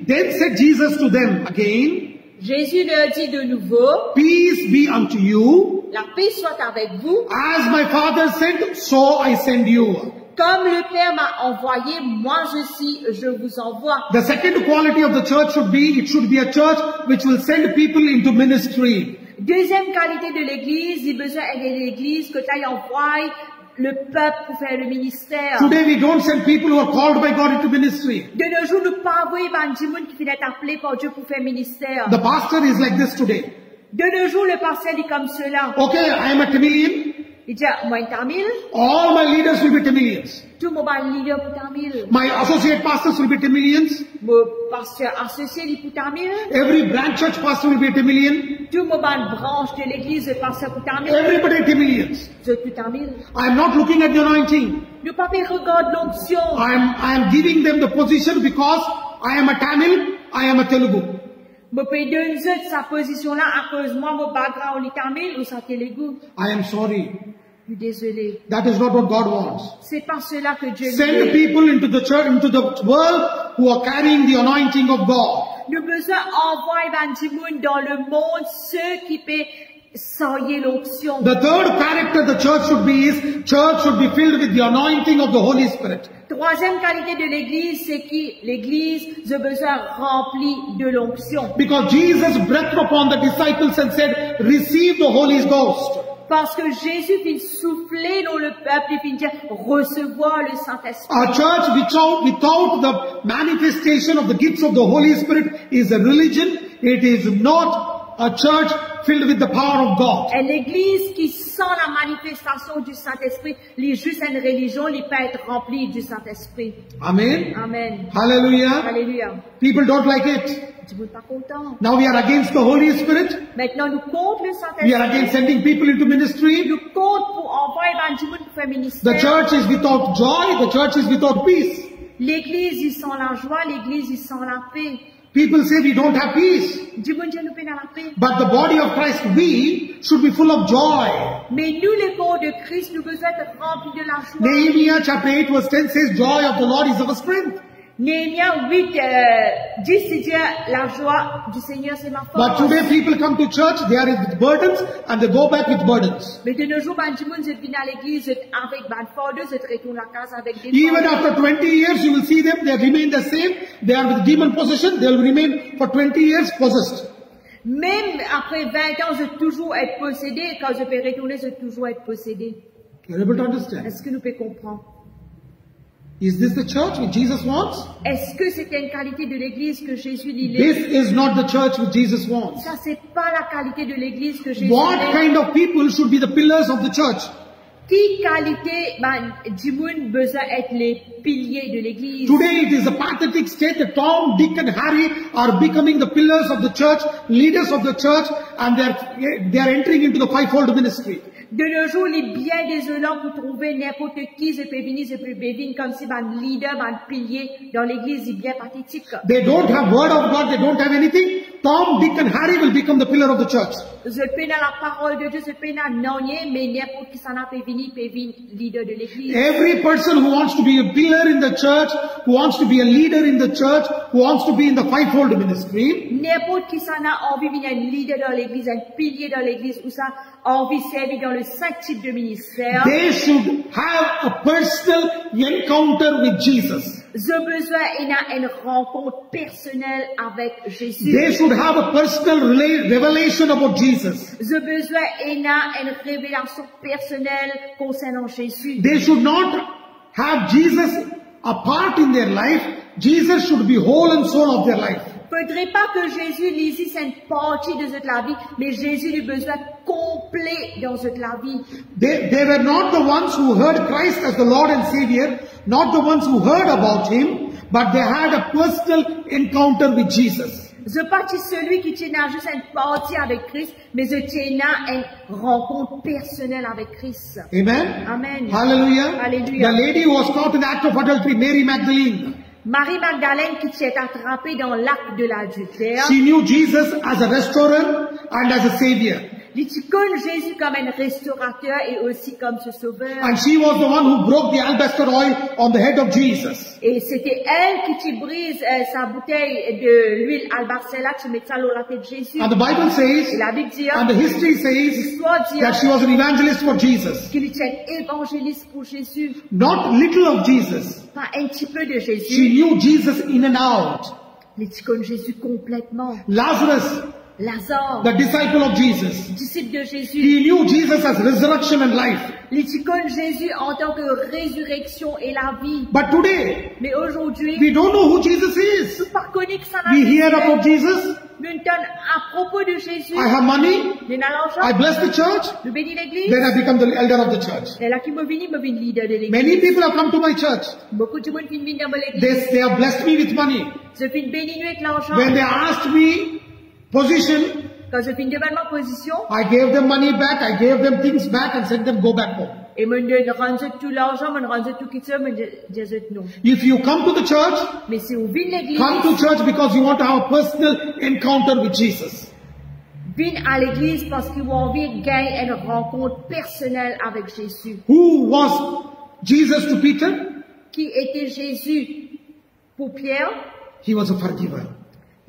Then said Jesus to them again, Jésus leur dit de nouveau, peace be unto you. la paix soit avec vous. As my Father sent, so I send you. Comme le Père m'a envoyé, moi aussi je vous envoie. The second quality of the church should be, it should be a church which will send people into ministry. Deuxième qualité de l'église, il a besoin d'aider l'église que tu envoies le peuple pour faire le ministère. Today we don't send people who are called by God into ministry. De nos jours, nous pas envoyer des gens qui viennent être appelés par Dieu pour faire ministère. The pastor is like this today. De nos jours, le pasteur dit comme cela. Okay, I am a Tamilian. Il dit, moi, un Tamil. All my leaders will be Tamilians. Tout mon leader pour Tamil. My associate pastors will be Tamilians. Mon pasteur associé dit pour Tamil. Every branch church pastor will be a Tamilian. Tout mon branche de l'église, le pasteur pour Tamil. Everybody Tamilians. Je pour Tamil. I am not looking at the anointing. Nous pas regarder l'onction. I am giving them the position because I am a Tamil, I am a Telugu. Je peux donner sa position-là à cause moi, mon background est Tamil ou ça Telugu. I am sorry. Je suis désolé. That is not what God wants. C'est pas cela que Dieu Send veut. people into the church, into the world who are carrying the anointing of God. Nous besoin envoyer des gens dans le monde, ceux qui peuvent sailler l'onction. The third character the church should be is, church should be filled with the anointing of the Holy Spirit. Troisième qualité de l'église, c'est que l'église a besoin remplie de l'onction. Because Jesus breathed upon the disciples and said, receive the Holy Ghost. Parce que Jésus vient souffler dans le peuple et vient dire recevoir le Saint-Esprit. A church without the manifestation of the gifts of the Holy Spirit is a religion. It is not a church filled with the power of God. Et l'église qui sent la manifestation du Saint-Esprit, les juste une religion, il peut être remplie du Saint-Esprit. Amen. Amen. Hallelujah. Alléluia. People don't like it. Tu n'es pas content. Now we are against the Holy Spirit. Maintenant, nous contre le We are against Saint-Esprit. sending people into ministry. Nous contre pour envoyer des gens pour faire The ministère. church is without joy. The church is without peace. L'église, il sent la joie. L'église, il sent la paix. People say we don't have peace. Du bon Dieu nous paie dans la paix. But the body of Christ, we should be full of joy. Mais nous, les corps de Christ, nous besoin d'être remplis de la joie. Nehemiah chapter 8 verse 10 says, joy of the Lord is our strength. Néhémie 8, 10, c'est dire la joie du Seigneur, c'est ma But force. today people come to church, they are with burdens and they go back with burdens. Mais de nos jours, ben, du monde, je viens à l'église avec ben fardeau, je retourne à la casa avec des Even fardeaux. after 20 years, you will see them, they remain the same. They are with demon possession, they will remain for 20 years possessed. Même après 20 ans, je vais toujours être possédé. Quand je peux retourner, je vais toujours être possédé. You're able to understand? Est-ce que nous pouvons comprendre? Is this the church which Jesus wants? Est-ce que c'était une qualité de l'église que Jésus dit? This is not the church which Jesus wants. Ça, c'est pas la qualité de l'église que Jésus What dit. kind of people should be the pillars of the church? Qui qualité, du monde besoin être les piliers de l'église? Today it is a pathetic state that Tom, Dick and Harry are becoming the pillars of the church, leaders of the church, and they are entering into the fivefold ministry. De nos jours, il est bien désolant pour trouver n'importe qui, je peux venir comme si un leader, un pilier dans l'église, est bien pathétique. They don't have word of God, they don't have anything. Tom, Dick and Harry will become the pillar of the church. Je peux dans la parole de Dieu, je peux dans non, mais n'importe qui s'en a peut venir leader de l'église. Every person who wants to be a pillar in the church, who wants to be a leader in the church, who wants to be in the fivefold ministry, N'importe qui s'en a envie de venir un leader dans l'église, un pilier dans l'église, ou ça envie de servir dans le 5 types de ministère. they should have a personal encounter with Jesus. J'ai besoin d'une rencontre personnelle avec Jésus. They should have a personal revelation about Jesus. J'ai besoin d'une révélation personnelle concernant Jésus. They should not have Jesus a part in their life. Jesus should be whole and soul of their life. Faudrait pas que Jésus lise une partie de cette la vie, mais Jésus a besoin complet dans cette la vie. They were not the ones who heard Christ as the Lord and Savior, not the ones who heard about Him, but they had a personal encounter with Jesus. Je pas celui qui tient juste une partie avec Christ, mais je tiens une rencontre personnelle avec Christ. Amen? Amen. Hallelujah. Hallelujah. The lady who was caught in the act of adultery, Mary Magdalene, Marie Magdalène qui s'est attrapée dans l'acte de l'adultère, she knew Jesus as a restorer and as a Savior. elle connaît Jésus comme un restaurateur et aussi comme ce sauveur. And she was the one who broke the alabaster oil on the head of Jesus. Et c'était elle qui brise sa bouteille de l'huile albastella qui met ça sur la tête de Jésus. And the Bible says, Et la Bible dit, and the history says, l'histoire dit that she was an evangelist for Jesus. qu'il était évangéliste pour Jésus. Not little of Jesus. Pas un petit peu de She Jésus. knew Jesus in and out. Elle connaît Jésus complètement. Lazarus, Lazare, the disciple of Jesus, disciple de Jésus. he knew Jesus as resurrection and life. Elle connaît Jésus en tant que résurrection et la vie. But today, Mais aujourd'hui, we don't know who Jesus is. nous ne connaissons pas ça. We hear about Jesus. Maintenant, à propos de Jésus, I have money. nous avons I l'argent, bless the church. nous bénissons l'église. Then I become the elder of the church. Et là qui me vient leader de l'église. Many people have come to my church. Beaucoup de monde viennent dans l'église. They have blessed me with money. Je viens bénir avec l'argent. When they asked me position, Quand je viens demander ma position, I gave them money back. I gave them things back and said them go back home. et me donne rendre tout l'argent, me rendre tout qui me dit non. If you come to the church, Mais si vous venez l'église, come to church because you want to have a personal encounter with Jesus. venez à l'église parce que vous avez envie de gagner une rencontre personnelle avec Jésus. Who was Jesus to Peter? Qui était Jésus pour Pierre? He was a forgiver.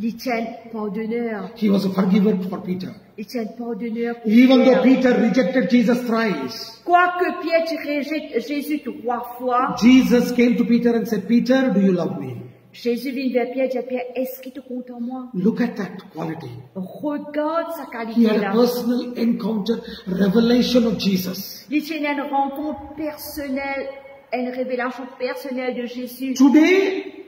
Il était un pardonneur. He was a forgiver for Peter. Il était un pardonneur pour Even though Pierre. Peter rejected Jesus thrice, Quoique Pierre tu rejettes Jésus 3 fois, Jesus came to Peter and said, Peter, do you love me? Jésus vient vers Pierre et dit, Pierre, est-ce qu'il te compte en moi? Look at that quality. Regarde sa He qualité had là. a personal encounter, revelation of Jesus. Il tient une rencontre personnelle, une révélation personnelle de Jésus. Today,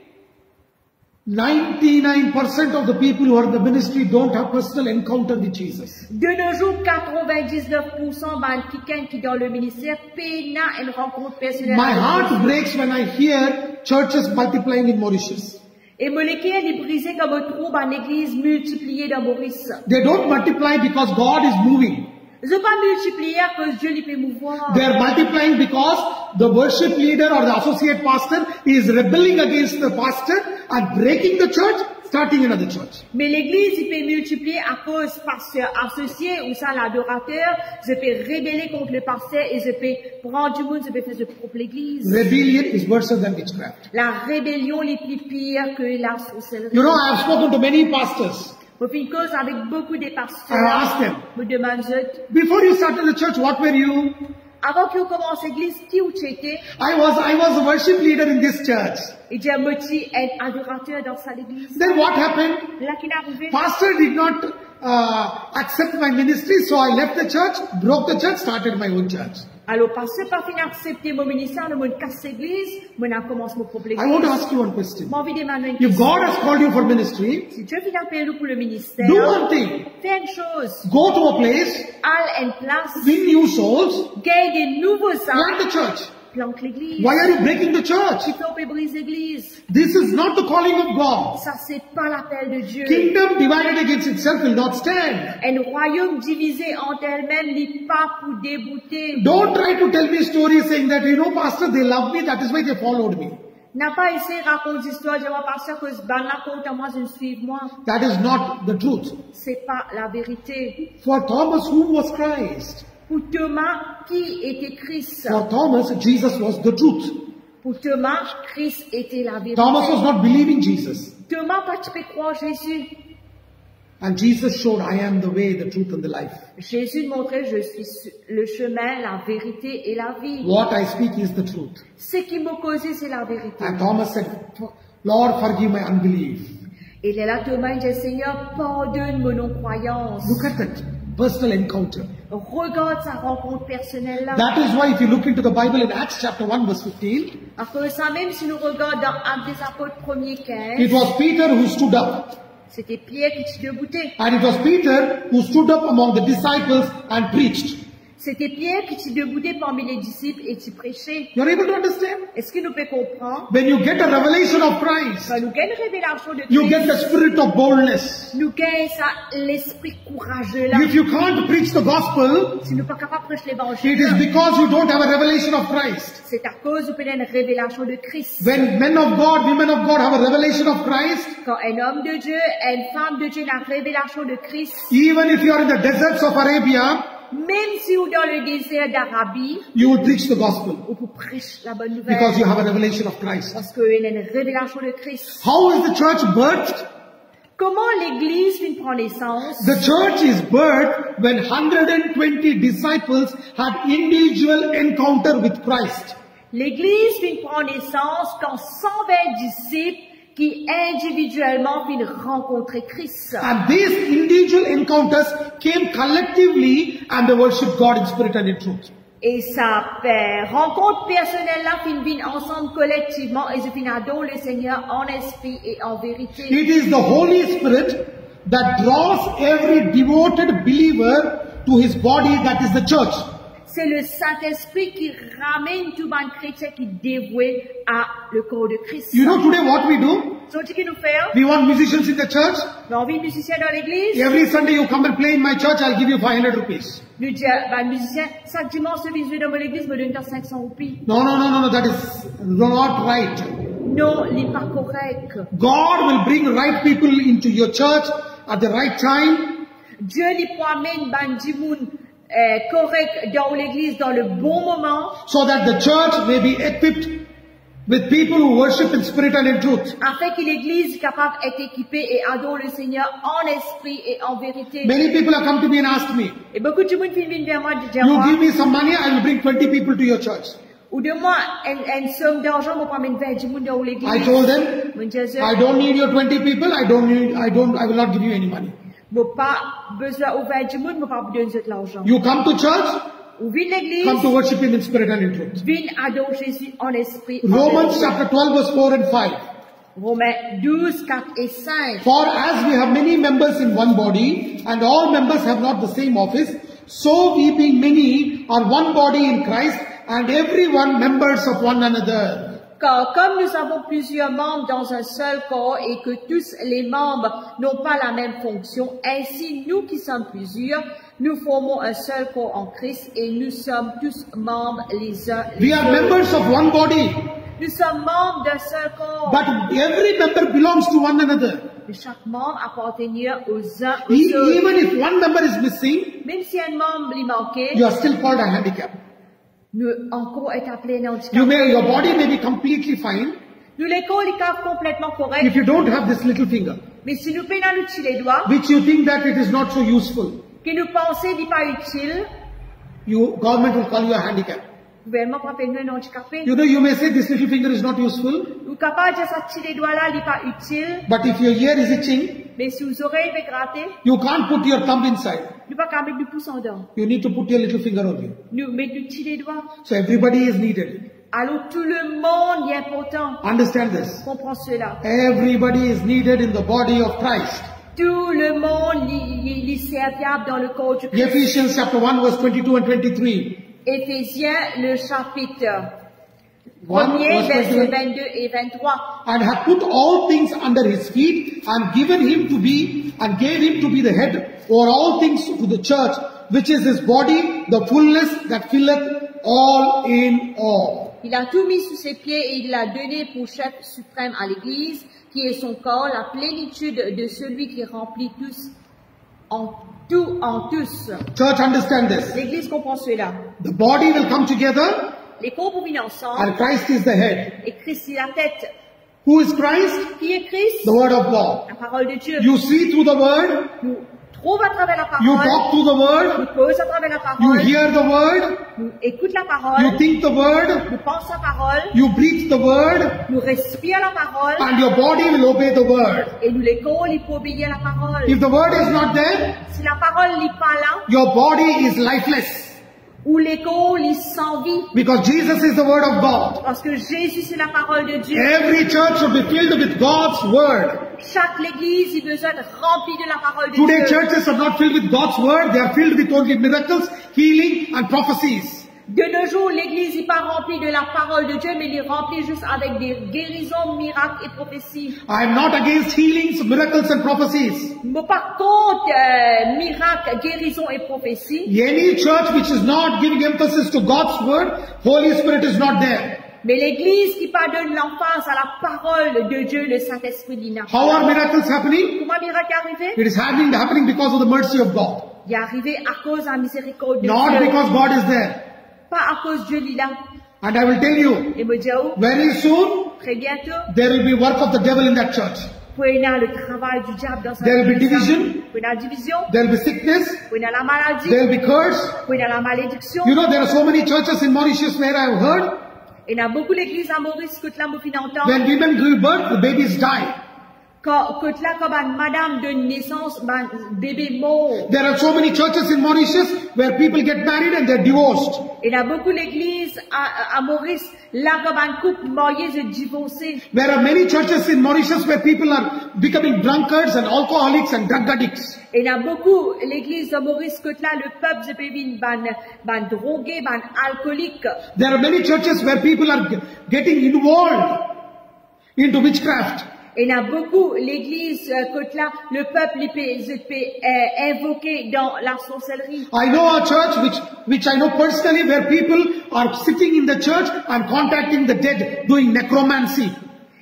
99% of the people who are in the ministry don't have personal encounter with Jesus. De nos jours, 99% quelqu'un qui est dans le ministère peine une rencontre personnelle. My avec heart Jésus. breaks when I hear churches multiplying in Mauritius. Et mon cœur est brisé comme un trouble en église multipliée dans Maurice. They don't multiply because God is moving. Je ne vais pas multiplier à cause Dieu les peut mouvoir. They are multiplying because the worship leader or the associate pastor is rebelling against the pastor and breaking the church, starting another church. Mais l'église, il peut multiplier à cause pasteur associé ou ça l'adorateur. Je peux rebeller contre le pasteur et je peux prendre du monde, je peux faire de propre l'église. Rebellion is worse than witchcraft. La rébellion est plus pire que la sorcellerie. You know, I have spoken to many pastors. Je fais une cause avec beaucoup de I pasteurs. asked them, Me demande, before you started the church, what were you? avant que vous commenciez l'église, qui vous étiez? I was a worship leader in this church. Il dit, moi, tu es un adorateur dans sa l'église. Then what happened? Là, qu'il est arrivé, Pastor did not accept my ministry, so I left the church, broke the church, started my own church. Alors, parce que pas fin accepter mon ministère, le monde casse l'église, mon a commencé mon problème. I want to ask you one question. Mon envie de demander une If question. God has called you for ministry, Si Dieu vient appeler nous pour le ministère, do one thing. fais une chose. Go to a place, All en place, win new souls, gagne des nouveaux plant âmes, the church. plante l'église. Why are you breaking the church? Tu peux briser l'église. This is not the calling of God. Ça, c'est pas l'appel de Dieu. Kingdom divided against itself will not stand. Un royaume divisé entre elles-mêmes n'est pas pour débouter. Don't try to tell me stories saying that, pastor, they love me, that is why they followed me. N'a pas essayé de raconter l'histoire, je vais passer que ce banna compte à moi, je suis moi. That is not the truth. C'est pas la vérité. For Thomas, who was Christ? Pour Thomas, qui était Christ? For Thomas, Jesus was the truth. Pour Thomas, Christ était la vérité. Thomas was not believing Jesus. Thomas pas tu peux croire Jésus. And Jesus showed, I am the way, the truth and the life. Jésus montrait, je suis le chemin, la vérité et la vie. What I speak is the truth. Ce qui m'a causé, c'est la vérité. And Thomas said, Lord, forgive my unbelief. Et là, Thomas dit, Seigneur, pardonne mon non-croyance. Look at that personal encounter. Regarde sa rencontre personnelle là. That is why if you look into the Bible in Acts chapter 1 verse 15, Après ça, même si nous regardons dans Actes des Apôtres 1er 15, it was Peter who stood up. c'était Pierre qui s'est deboutté. And it was Peter who stood up among the disciples and preached. C'était Pierre qui s'est deboutté parmi les disciples et qui prêchait. You are able to understand? Est-ce que nous pouvons comprendre? When you get a revelation of Christ, Quand nous gagnons une révélation de you get Christ, the spirit of boldness. nous gagnons ça, l'esprit courageux là. If you can't preach the gospel, Si nous ne sommes pas capables de prêcher it l'évangile, is because you don't have a revelation of Christ. c'est à cause de une révélation de Christ. When men of God, women of God have a revelation of Christ, Quand un homme de Dieu, une femme de Dieu a la révélation de Christ, even if you are in the deserts of Arabia, même si vous êtes dans le désert d'Arabie, you will preach the gospel vous prêchez la bonne nouvelle. because you have a revelation of Christ. Parce qu'il y a une révélation de Christ. How is the church birthed? Comment l'église vient prendre naissance? The church is birthed when 120 disciples had individual encounter with Christ. L'église vient prendre naissance quand 120 disciples qui individuellement viennent rencontrer Christ. And these individual encounters came collectively and they worship God in spirit and in truth. Et sa rencontre personnelle là viennent ensemble collectivement et ils viennent adorer le Seigneur en esprit et en vérité. It is the Holy Spirit that draws every devoted believer to his body, that is the church. C'est le Saint-Esprit qui ramène tout bon chrétien qui est dévoué à le corps de Christ. You know today what we do? So, ce que nous faisons, We want musicians in the church. nous avons envie de musiciens dans l'église. Every Sunday you come and play in my church, I'll give you 500 rupees. Nous disons, musicien, chaque dimanche, celui qui dans mon église me donne 500 roupies. No, that is not right. Non, il n'est pas correct. God will bring right people into your church at the right time. Dieu lui promène bandimoun correct dans l'église dans le bon moment, So that the church may be equipped with people who worship in spirit and in truth. afin que l'église soit capable d'être équipée et adore le Seigneur en esprit et en vérité. Many people have come to me and asked me, Et beaucoup de monde viennent vers moi et disent, you give me some money, I will bring 20 people to your church. ou de moi, une somme d'argent, me promène 20 monde dans l'église. I told them, Mon Dieu, I don't need your 20 people, I will not give you any money. je n'ai pas besoin de 20 monde, je n'ai pas besoin de l'argent. You come to church, Ou viens l'église, come to worship him in spirit and in truth. viens adorer Jésus en esprit. en Romans vérité. chapter 12 verse 4 and 5. Romains 12, 4 et 5. For as we have many members in one body, and all members have not the same office, so we being many are one body in Christ, and everyone members of one another. Car comme nous avons plusieurs membres dans un seul corps et que tous les membres n'ont pas la même fonction, ainsi nous qui sommes plusieurs, nous formons un seul corps en Christ et nous sommes tous membres les uns We les are autres. members of one body, Nous sommes membres d'un seul corps. but every member belongs to one another. Mais chaque membre appartenait aux uns aux autres. Even if one member is missing, Même si un membre lui manquait, you are still called a handicap. nous encore est appelé un handicap. Your body may be completely fine Nous les corps, les cas complètement corrects. if you don't have this little finger, Mais si nous peinons nous dessus les doigts, which you think that it is not so useful, que nous pensons n'est pas utile, government will call you a handicap. Gouvernement pour appeler un handicapé. You know, you may say this little finger is not useful, Ou capable de dire ça, petit les doigts là, il n'est pas utile. but if your ear is itching, Mais si vous oreilles fait gratter, you can't put your thumb inside. nous pas qu'à mettre du pouce en dedans. You need to put your little finger only. Nous mettons du petit les doigts. So everybody is needed. Alors tout le monde est important. Understand this. Comprends cela. Everybody is needed in the body of Christ. Tout le monde est serviable dans le corps du Christ. Ephesians chapter 1 verse 22 and 23. Éphésiens, le chapitre 1 1er, verse versets 22. 22 et 23. And had put all things under his feet and given him to be and gave him to be the head over all things to the church, which is his body, the fullness that filleth all in all. Il a tout mis sous ses pieds et il l'a donné pour chef suprême à l'Église, qui est son corps, la plénitude de celui qui remplit tous en tout en tous. Church, understand this. L'Église comprend cela. The body will come together Les corps vont venir ensemble and Christ is the head. et Christ est la tête. Who is Christ? Qui est Christ? The word of God. La parole de Dieu. You see through the word, Nous trouvons à travers la you parole. talk through the word, Nous causons à travers la you parole. hear the word, Nous écoutons la you parole. think the word, Nous pensons la parole. you breathe the word, Nous respirons la parole. and your body will obey the word. Et nous les corps, il faut obéir à la parole. If the word is not there, Si la parole n'est pas là, your body is lifeless. ou les corps, ils sans vie. Because Jesus is the word of God. Parce que Jésus, c'est la parole de Dieu. Every church should be filled with God's word. Chaque église, il a besoin de remplir de la parole de Today Dieu. churches are not filled with God's word, they are filled with only miracles, healing and prophecies. De nos jours, l'église n'est pas remplie de la parole de Dieu, mais il est remplie juste avec des guérisons, miracles et prophéties. I am not against healings, miracles and prophecies. Mais par contre, miracles, guérisons et prophéties, Any church which is not giving emphasis to God's word, Holy Spirit is not there. mais l'église qui pas donne l'emphase à la parole de Dieu, le Saint-Esprit dit n'a pas. How are miracles happening? Comment miracle est arrivé? It is happening because of the mercy of God. Il est arrivé à cause de la miséricorde de Not Dieu. because God is there. Pas à cause de Dieu, il est là. And I will tell you, Et me dit, oh, very soon, très bientôt, there will be work of the devil in that church. pour y avoir le travail du diable dans sa There will be église. division. Pour y avoir la division, There will be sickness. pour y avoir la maladie, There will be curse. pour y avoir la malédiction. You know, there are so many churches in Mauritius where I have heard, Et il y a beaucoup d'églises à Maurice que là, vous entendre. when women give birth, the babies die. Quand là, comme une madame de naissance, un bébé mort. There are so many churches in Mauritius where people get married and they're divorced. Et il y a beaucoup d'églises à Maurice, là, comme un couple marié et divorcé. There are many churches in Mauritius where people are becoming drunkards and alcoholics and drug addicts. Et il y a beaucoup, l'église de Maurice, que là, le peuple de bébé, ban drogué, ban alcoolique. There are many churches where people are getting involved into witchcraft. Et il y a beaucoup, l'église, que là, le peuple, il peut invoquer dans la sorcellerie. I know a church which I know personally where people are sitting in the church and contacting the dead, doing necromancy.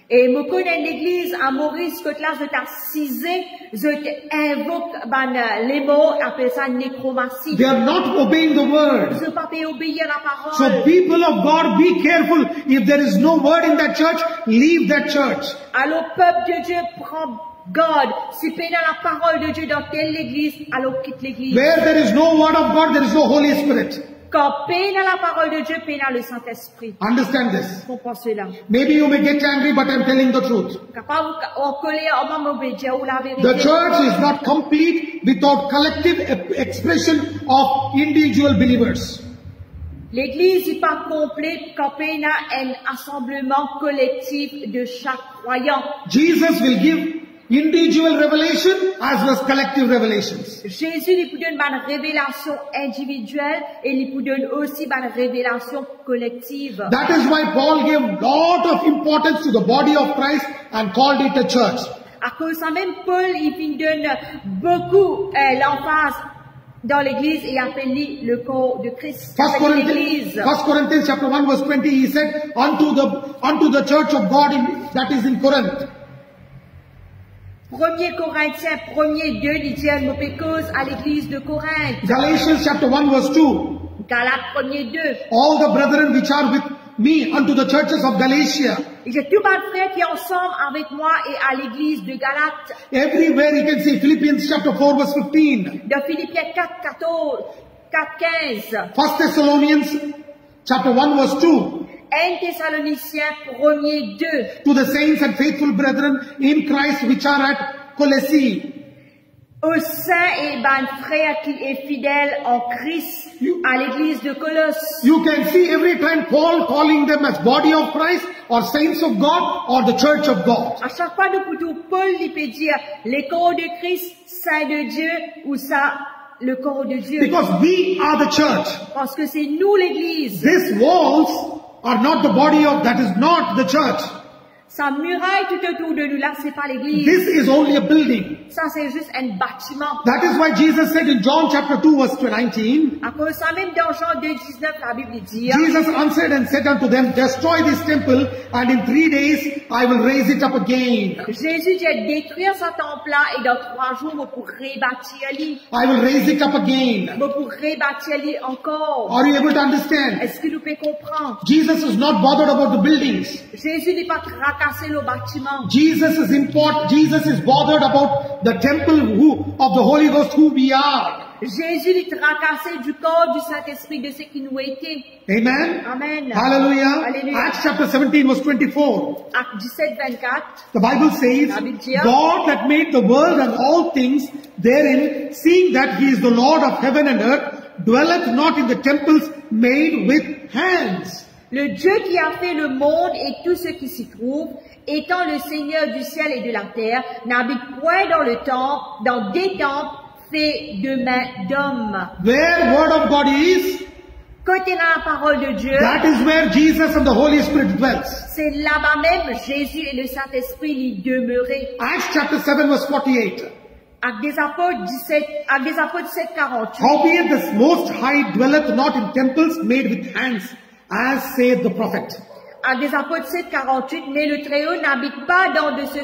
Et je connais l'église à Maurice, que là, je t'assisais, je t'invoque, les mots, appelle ça nécromancie. They are not obeying the word. Je ne peux pas obéir à la parole. So people of God, be careful. If there is no word in that church, leave that church. Alors, peuple de Dieu, prend garde. Si tu la parole de Dieu dans telle église, alors quitte l'église. Where there is no word of God, there is no Holy Spirit. Quand peine la parole de Dieu, peine le Saint-Esprit. Understand this. Comprends cela. Maybe you may get angry, but I'm telling the truth. Capable en colère, en m'obéir ou la vérité. The church is not complete without collective expression of individual believers. L'église n'est pas complète quand il y a un assemblement collectif de chaque croyant. Jesus will give individual revelation as well as collective revelations. Jésus lui donne une révélation individuelle et il lui donne aussi une révélation collective. That is why Paul gave lot of importance to the body of Christ and called it a church. À cause de ça même, Paul, il donne beaucoup l'emphase dans l'église et appelle le corps de Christ. 1 Corinthians chapter 1 verse 20, he said, unto the church of God that is in Corinth. 1 Corinthiens 1er 2, il dit une cause à l'église de Corinthe. Galatians chapter 1 verse 2. Galates 1er 2. All the brethren which are with me unto the churches of Galatia. Il dit tous mes frères qui sont ensemble avec moi et à l'église de Galates. Everywhere you can see Philippians chapter 4 verse 15. De Philippiens 4, 14, 4, 15. 1 Thessalonians chapter 1 verse 2. 1 Thessaloniciens 1er 2. To the saints and faithful brethren in Christ which are at Colossae. Aux saints et ban frères qui est fidèle en Christ à l'église de Colosse. You can see every time Paul calling them as body of Christ or saints of God or the church of God. À chaque fois, nous pouvons Paul il peut dire les corps de Christ, saints de Dieu ou ça, le corps de Dieu. Because we are the church. Parce que c'est nous l'église. These walls are not the body of, that is not the church. Sa muraille tout autour de nous là, c'est pas l'église. This is only a building. Ça c'est juste un bâtiment. That is why Jesus said in John chapter 2 verse 19, À cause de ça même dans Jean 2:19 la Bible dit. Jesus answered and said unto them, destroy this temple and in 3 days I will raise it up again. Jésus dit détruire ce temple là et dans 3 jours vous pourrez rebâtir lui. I will raise it up again. Vous pourrez rebâtir lui encore. Are you able to understand? Est-ce que nous pouvons comprendre? Jesus is not bothered about the buildings. Jésus n'est pas tracasser le bâtiment. Jesus is bothered about the temple of the Holy Ghost who we are. Jésus est tracassé du corps du Saint-Esprit de ce qui nous a été. Amen. Amen. Hallelujah. Alléluia. Acts chapter 17 verse 24. Acte 17-24. The Bible says, La Bible dit, God that made the world and all things therein, seeing that he is the Lord of heaven and earth, dwelleth not in the temples made with hands. Le Dieu qui a fait le monde et tout ce qui s'y trouve, étant le Seigneur du ciel et de la terre, n'habite point dans le temple, dans des temples faits de mains d'hommes. Where word of God is, Côté dans la parole de Dieu, that is where Jesus and the Holy Spirit dwells. c'est là-bas même Jésus et le Saint-Esprit y demeuraient. Acts chapter 7 verse 48. Acte des apôtres 17-48. Howbeit the Most High dwelleth not in temples made with hands, as saith the prophet. Acte des apôtres 7-48, mais le Très-Haut n'habite pas dans de ce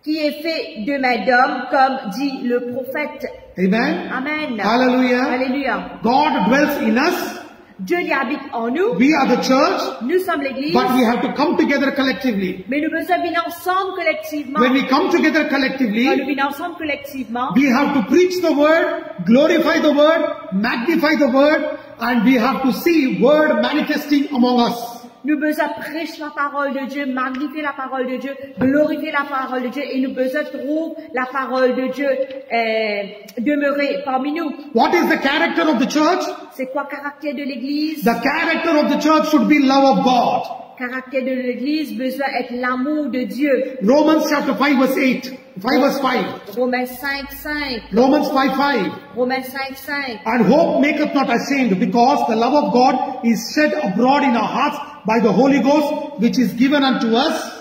qui est fait de main d'homme, comme dit le prophète. Amen. Amen. Hallelujah. Alléluia. God dwells in us. Dieu y habite en nous. We are the church, Nous sommes l'église. but we have to come together collectively. Mais nous devons venir ensemble collectivement. When we come together Quand nous collectively, venons ensemble collectivement, we have to preach the word, glorify the word, magnify the word, and we have to see word manifesting among us. nous besoin prêcher la parole de Dieu, magnifier la parole de Dieu, glorifier la parole de Dieu, et nous besoin trouver la parole de Dieu demeurer parmi nous. What is the character of the church? C'est quoi le caractère de l'église? The character of the church should be love of God. Le caractère de l'église besoin être l'amour de Dieu. Romans chapter 5 verse 8. 5 verse 5. Romains 5:5. Romans 5:5. Romains 5:5. And hope maketh not ashamed, because the love of God is shed abroad in our hearts by the Holy Ghost, which is given unto us.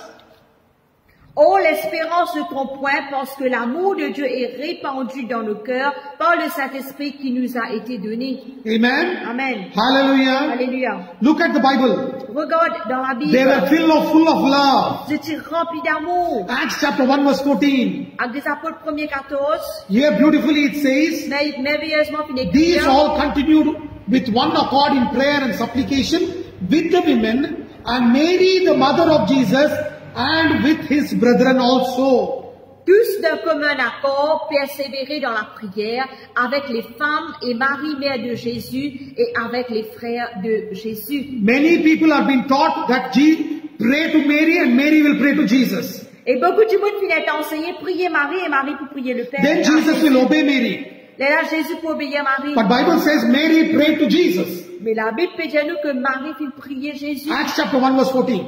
Oh, l'espérance ne trompe point, parce que l'amour de Dieu est répandu dans nos cœurs par le Saint-Esprit qui nous a été donné. Amen. Amen. Hallelujah. Alléluia. Look at the Bible. Regarde dans la Bible. They were full of love. Je suis rempli d'amour. Acts chapter 1 verse 14. Actes des apôtres 1er-14. Here beautifully it says, Merveilleusement fini. these all continued with one accord in prayer and supplication with the women, and Mary the mother of Jesus, and with his brethren also. Tous d'un commun accord persévérer dans la prière avec les femmes et Marie, mère de Jésus, et avec les frères de Jésus. Many people have been taught that pray to Mary and Mary will pray to Jesus. Et beaucoup de monde finit à enseigner prier Marie et Marie pour prier le Père. Then Jesus will obey Mary. Là, Jésus pour obéir Marie. But Bible says Mary prayed to Jesus. Mais la Bible peut dire nous que Marie fit prier Jésus. Acts chapter 1 verse 14.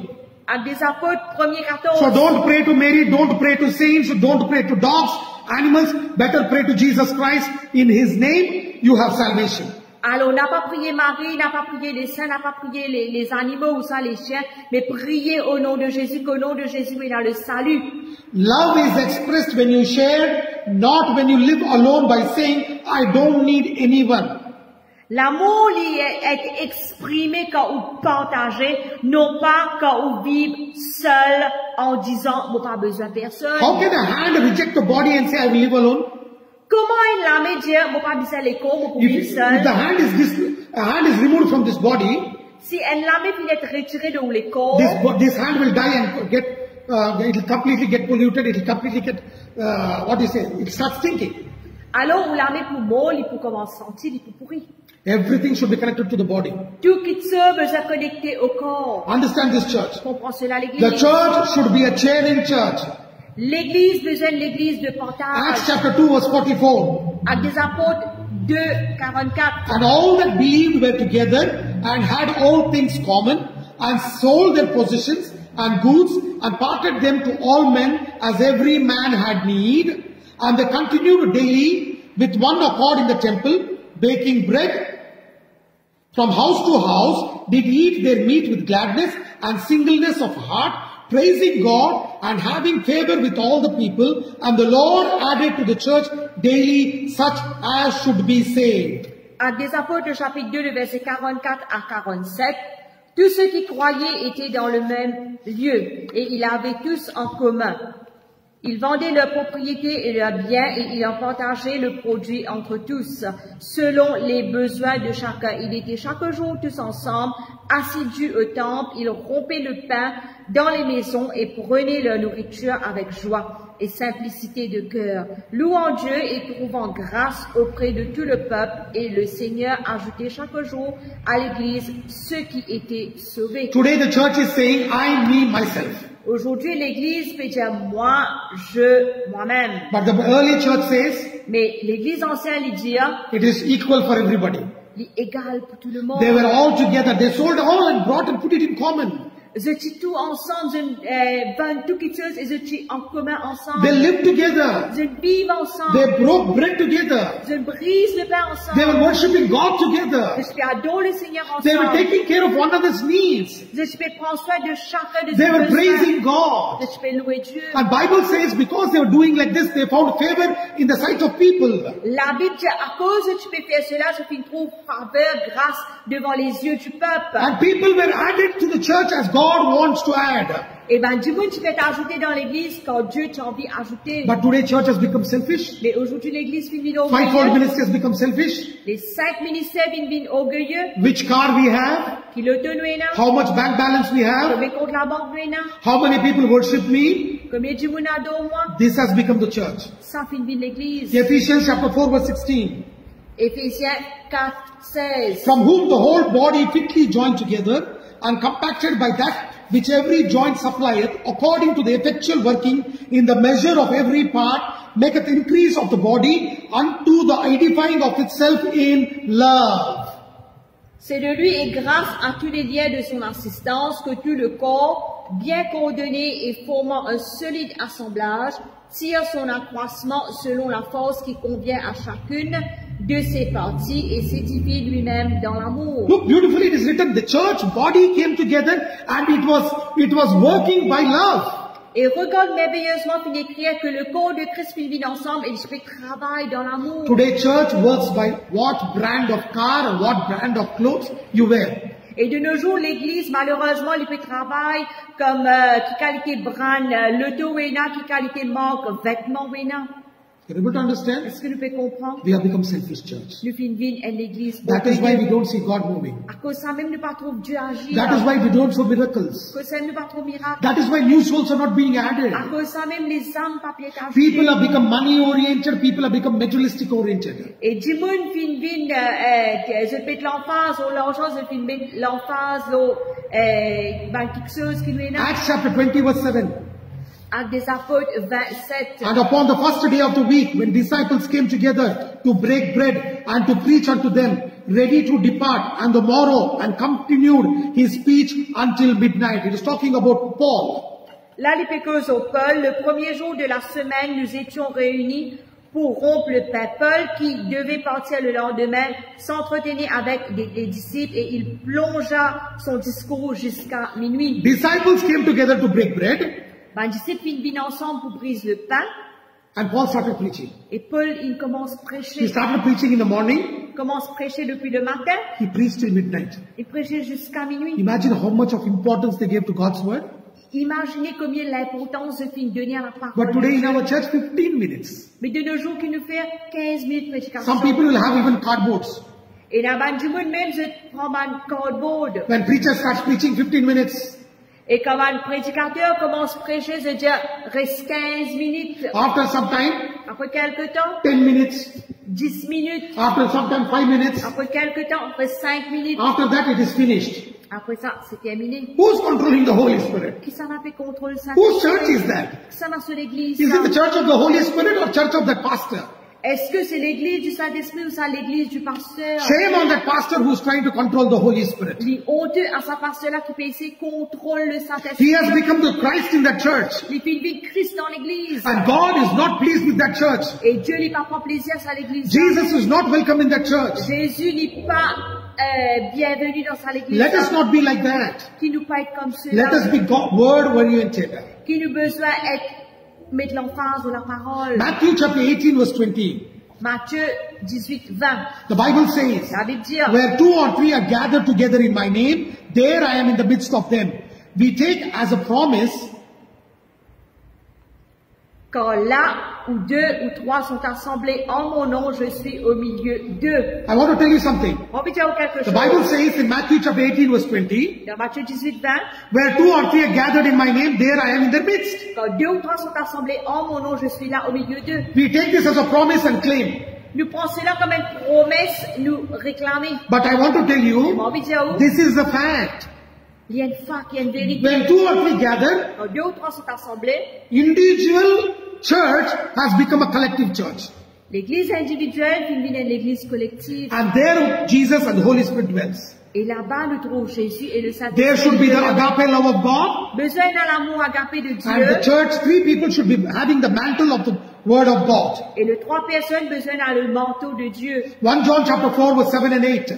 Actes des apôtres 1er-14. So don't pray to Mary, don't pray to saints, don't pray to dogs, animals. Better pray to Jesus Christ. In his name, you have salvation. Alors, n'a pas prié Marie, n'a pas prié les saints, n'a pas prié les animaux ou ça, les chiens, mais priez au nom de Jésus, qu'au nom de Jésus, il y a le salut. Love is expressed when you share, not when you live alone by saying, I don't need anyone. L'amour est exprimé quand vous partagez, non pas quand vous vivez seul en disant, moi pas besoin de personne. How can a hand reject the body and say, I will live alone? Comment une lame dit, moi pas besoin de l'école, moi pour vivre If seul. the hand is removed from this body, Si une lame finit d'être retirée de l'école, this hand will die and it will completely get polluted, it will completely get, it starts stinking. alors vous l'amenez pour mort, il peut commencer à sentir, il peut pourrir. Everything should be connected to the body. Tout qui besoin connecté au corps. Understand this, church. Comprends cela, The l'église. church should be a cheering church. L'église besoin de l'église de Acts partage. chapter 2 verse 44. Actes des apôtres 2, 44. And all that believed were together and had all things common and sold their possessions and goods and parted them to all men as every man had need. And they continued daily with one accord in the temple, baking bread from house to house, did eat their meat with gladness and singleness of heart, praising God and having favor with all the people. And the Lord added to the church daily such as should be saved. Actes des apôtres, chapitre 2, le verset 44 à 47. Tous ceux qui croyaient étaient dans le même lieu et ils avaient tous en commun. Ils vendaient leurs propriétés et leurs biens et ils en partageaient le produit entre tous, selon les besoins de chacun. Ils étaient chaque jour tous ensemble, assidus au temple. Ils rompaient le pain dans les maisons et prenaient leur nourriture avec joie et simplicité de cœur, louant Dieu et trouvant grâce auprès de tout le peuple. Et le Seigneur ajoutait chaque jour à l'Église ceux qui étaient sauvés. Today the church is saying, I, me, myself. Aujourd'hui, l'Église peut dire moi, moi-même. But the early church says, Mais l'Église ancienne, il dit, it is equal for everybody. il est égal pour tout le monde. They were all together. They sold all and brought and put it in common. Ils étaient tous ensemble, ils vendent tout quelque chose, ils étaient en commun ensemble. They lived together. Ils vivent ensemble. They broke bread together. Ils brisent le pain They were ensemble. worshipping God together. Ils adorent le Seigneur They were ensemble. taking care of one another's needs. Ils prennent soin de chacun de They were ses praising besoins. God. Ils louer Dieu. And Bible says because they were doing like this, they found favor in the sight of people. La Bible dit, à cause que tu peux faire cela, je trouve faveur, grâce devant les yeux du peuple. And people were added to the church as God wants to add. Et ben, du coup, tu peux t'ajouter dans l'église quand Dieu t'a envie d'ajouter. But today church has become selfish. Mais aujourd'hui, l'église finit Fivefold orgueilleuse. ministry has become selfish. Les 5 ministères viennent orgueilleux. Which car we have, Qui le donne, how much bank balance we have, combien compte la banque, how many people worship me. combien de monde adore moi. This has become the church. Ça finit l'église. Ephesians chapter 4 verse 16. Éphésiens 4, 16. From whom the whole body fitly joined together and compacted by that which every joint supplieth, according to the effectual working in the measure of every part, maketh increase of the body unto the edifying of itself in love. C'est de lui et grâce à tous les liens de son assistance que tout le corps, bien coordonné et formant un solide assemblage, tire son accroissement selon la force qui convient à chacune de ses parties et s'édifie lui-même dans l'amour. Look, beautifully it is written, the church body came together and it was working by love. Et regarde merveilleusement finit d'écrire que le corps de Christ vit ensemble et il travaille dans l'amour. Today church works by what brand of car and what brand of clothes you wear. Et de nos jours, l'église, malheureusement, il peut travailler comme qui qualité brand, l'auto wena, qui qualité marque, vêtements wena. You're able to understand? Est-ce que nous pouvons comprendre? We have become selfish church. Nous finissons une l'église. That is why we don't see God moving. À cause de ça même, nous pas trop Dieu agir. That is why we don't show miracles. À cause de ça même, nous pas trop miracles. That is why new souls are not being added. À cause de ça même, les âmes pas bien People have become money oriented, people have become materialistic oriented. Et du monde fin je peux l'emphase au l'argent, je fin l'emphase au quelque chose qui nous est là. Acts chapter 20 verse 7. Actes des apôtres 27. And upon the first day of the week, when disciples came together to break bread and to preach unto them, ready to depart, and the morrow, and continued his speech until midnight. It is talking about Paul. Là, les péqueuses au Paul, le premier jour de la semaine, nous étions réunis pour rompre le pain. Paul, qui devait partir le lendemain, s'entretenait avec les disciples et il plongea son discours jusqu'à minuit. Disciples came together to break bread, Les disciples viennent ensemble pour briser le pain. and Paul started preaching. Et Paul, il commence à He prêcher. started preaching in the morning, Il commence à prêcher depuis le matin. he preached till midnight. Il prêchait jusqu'à minuit. Imagine how much of importance they gave to God's word. Imaginez combien l'importance de finir donner à la parole. But today in our church, 15 minutes. Mais de nos jours, qui nous fait 15 minutes de prédication. Some people will have even cardboards. Et dans le du monde même, je prends un cardboard. When preacher starts preaching 15 minutes, Et quand un prédicateur commence à prêcher, je dis, reste 15 minutes. after some time, Après quelques temps, 10 minutes, 10 minutes, After sometimes 5 minutes. après quelques temps, après 5 minutes, After that it is finished. après ça, c'est terminé. Who's controlling the Holy Spirit? Qui s'en a fait contrôle ça? Whose church is that? Qui s'en a sur l'église? Is it the ça? church of the Holy Spirit or church of that pastor? Est-ce que c'est l'église du Saint-Esprit ou c'est l'église du pasteur? Shame on that pastor who's trying to control the Holy Spirit. Les honteux à sa pasteur-là qui peut essayer de contrôler le Saint-Esprit. He has become the Christ in that church. Il fait vivre Christ dans l'église. And God is not pleased with that church. Et Dieu n'est pas prend plaisir à l'église. Jesus is not welcome in that church. Jésus n'est pas bienvenu dans sa église. Let us not be like that. Qui nous pas être comme Let us cela. be God, word oriented. Qui nous besoin mettre l'emphase de la parole. Matthew chapter 18 verse 20. Matthieu 18, 20. The Bible says, La Bible dit, where 2 or 3 are gathered together in my name, there I am in the midst of them. We take as a promise, quand là où 2 ou 3 sont assemblés en mon nom, je suis au milieu d'eux. I want to tell you something. On peut dire quelque The chose. Bible says in Matthew chapter 18 verse 20, Dans Matthieu 18, 20, where 2 or 3 are gathered in my name, there I am in their midst. quand 2 ou 3 sont assemblés en mon nom, je suis là au milieu d'eux. We take this as a promise and claim. Nous prenons cela comme une promesse, nous réclamer. But I want to tell you, On peut dire où? this is a fact. Il y a une fac, il y a une vérité. When 2 or 3 gather, Quand 2 ou 3 sont assemblés, individual church has become a collective church. l'église individuelle devient une église collective. And there Jesus and the Holy Spirit dwells. Et là-bas, nous trouvons Jésus et le There should be the Saint-Esprit. agape love of God. Besoin dans l'amour agapé de And the Dieu. church, 3 people should be having the mantle of the word of God. Et les 3 personnes besoin dans le manteau de Dieu. 1 John chapter 4 verse 7 and 8.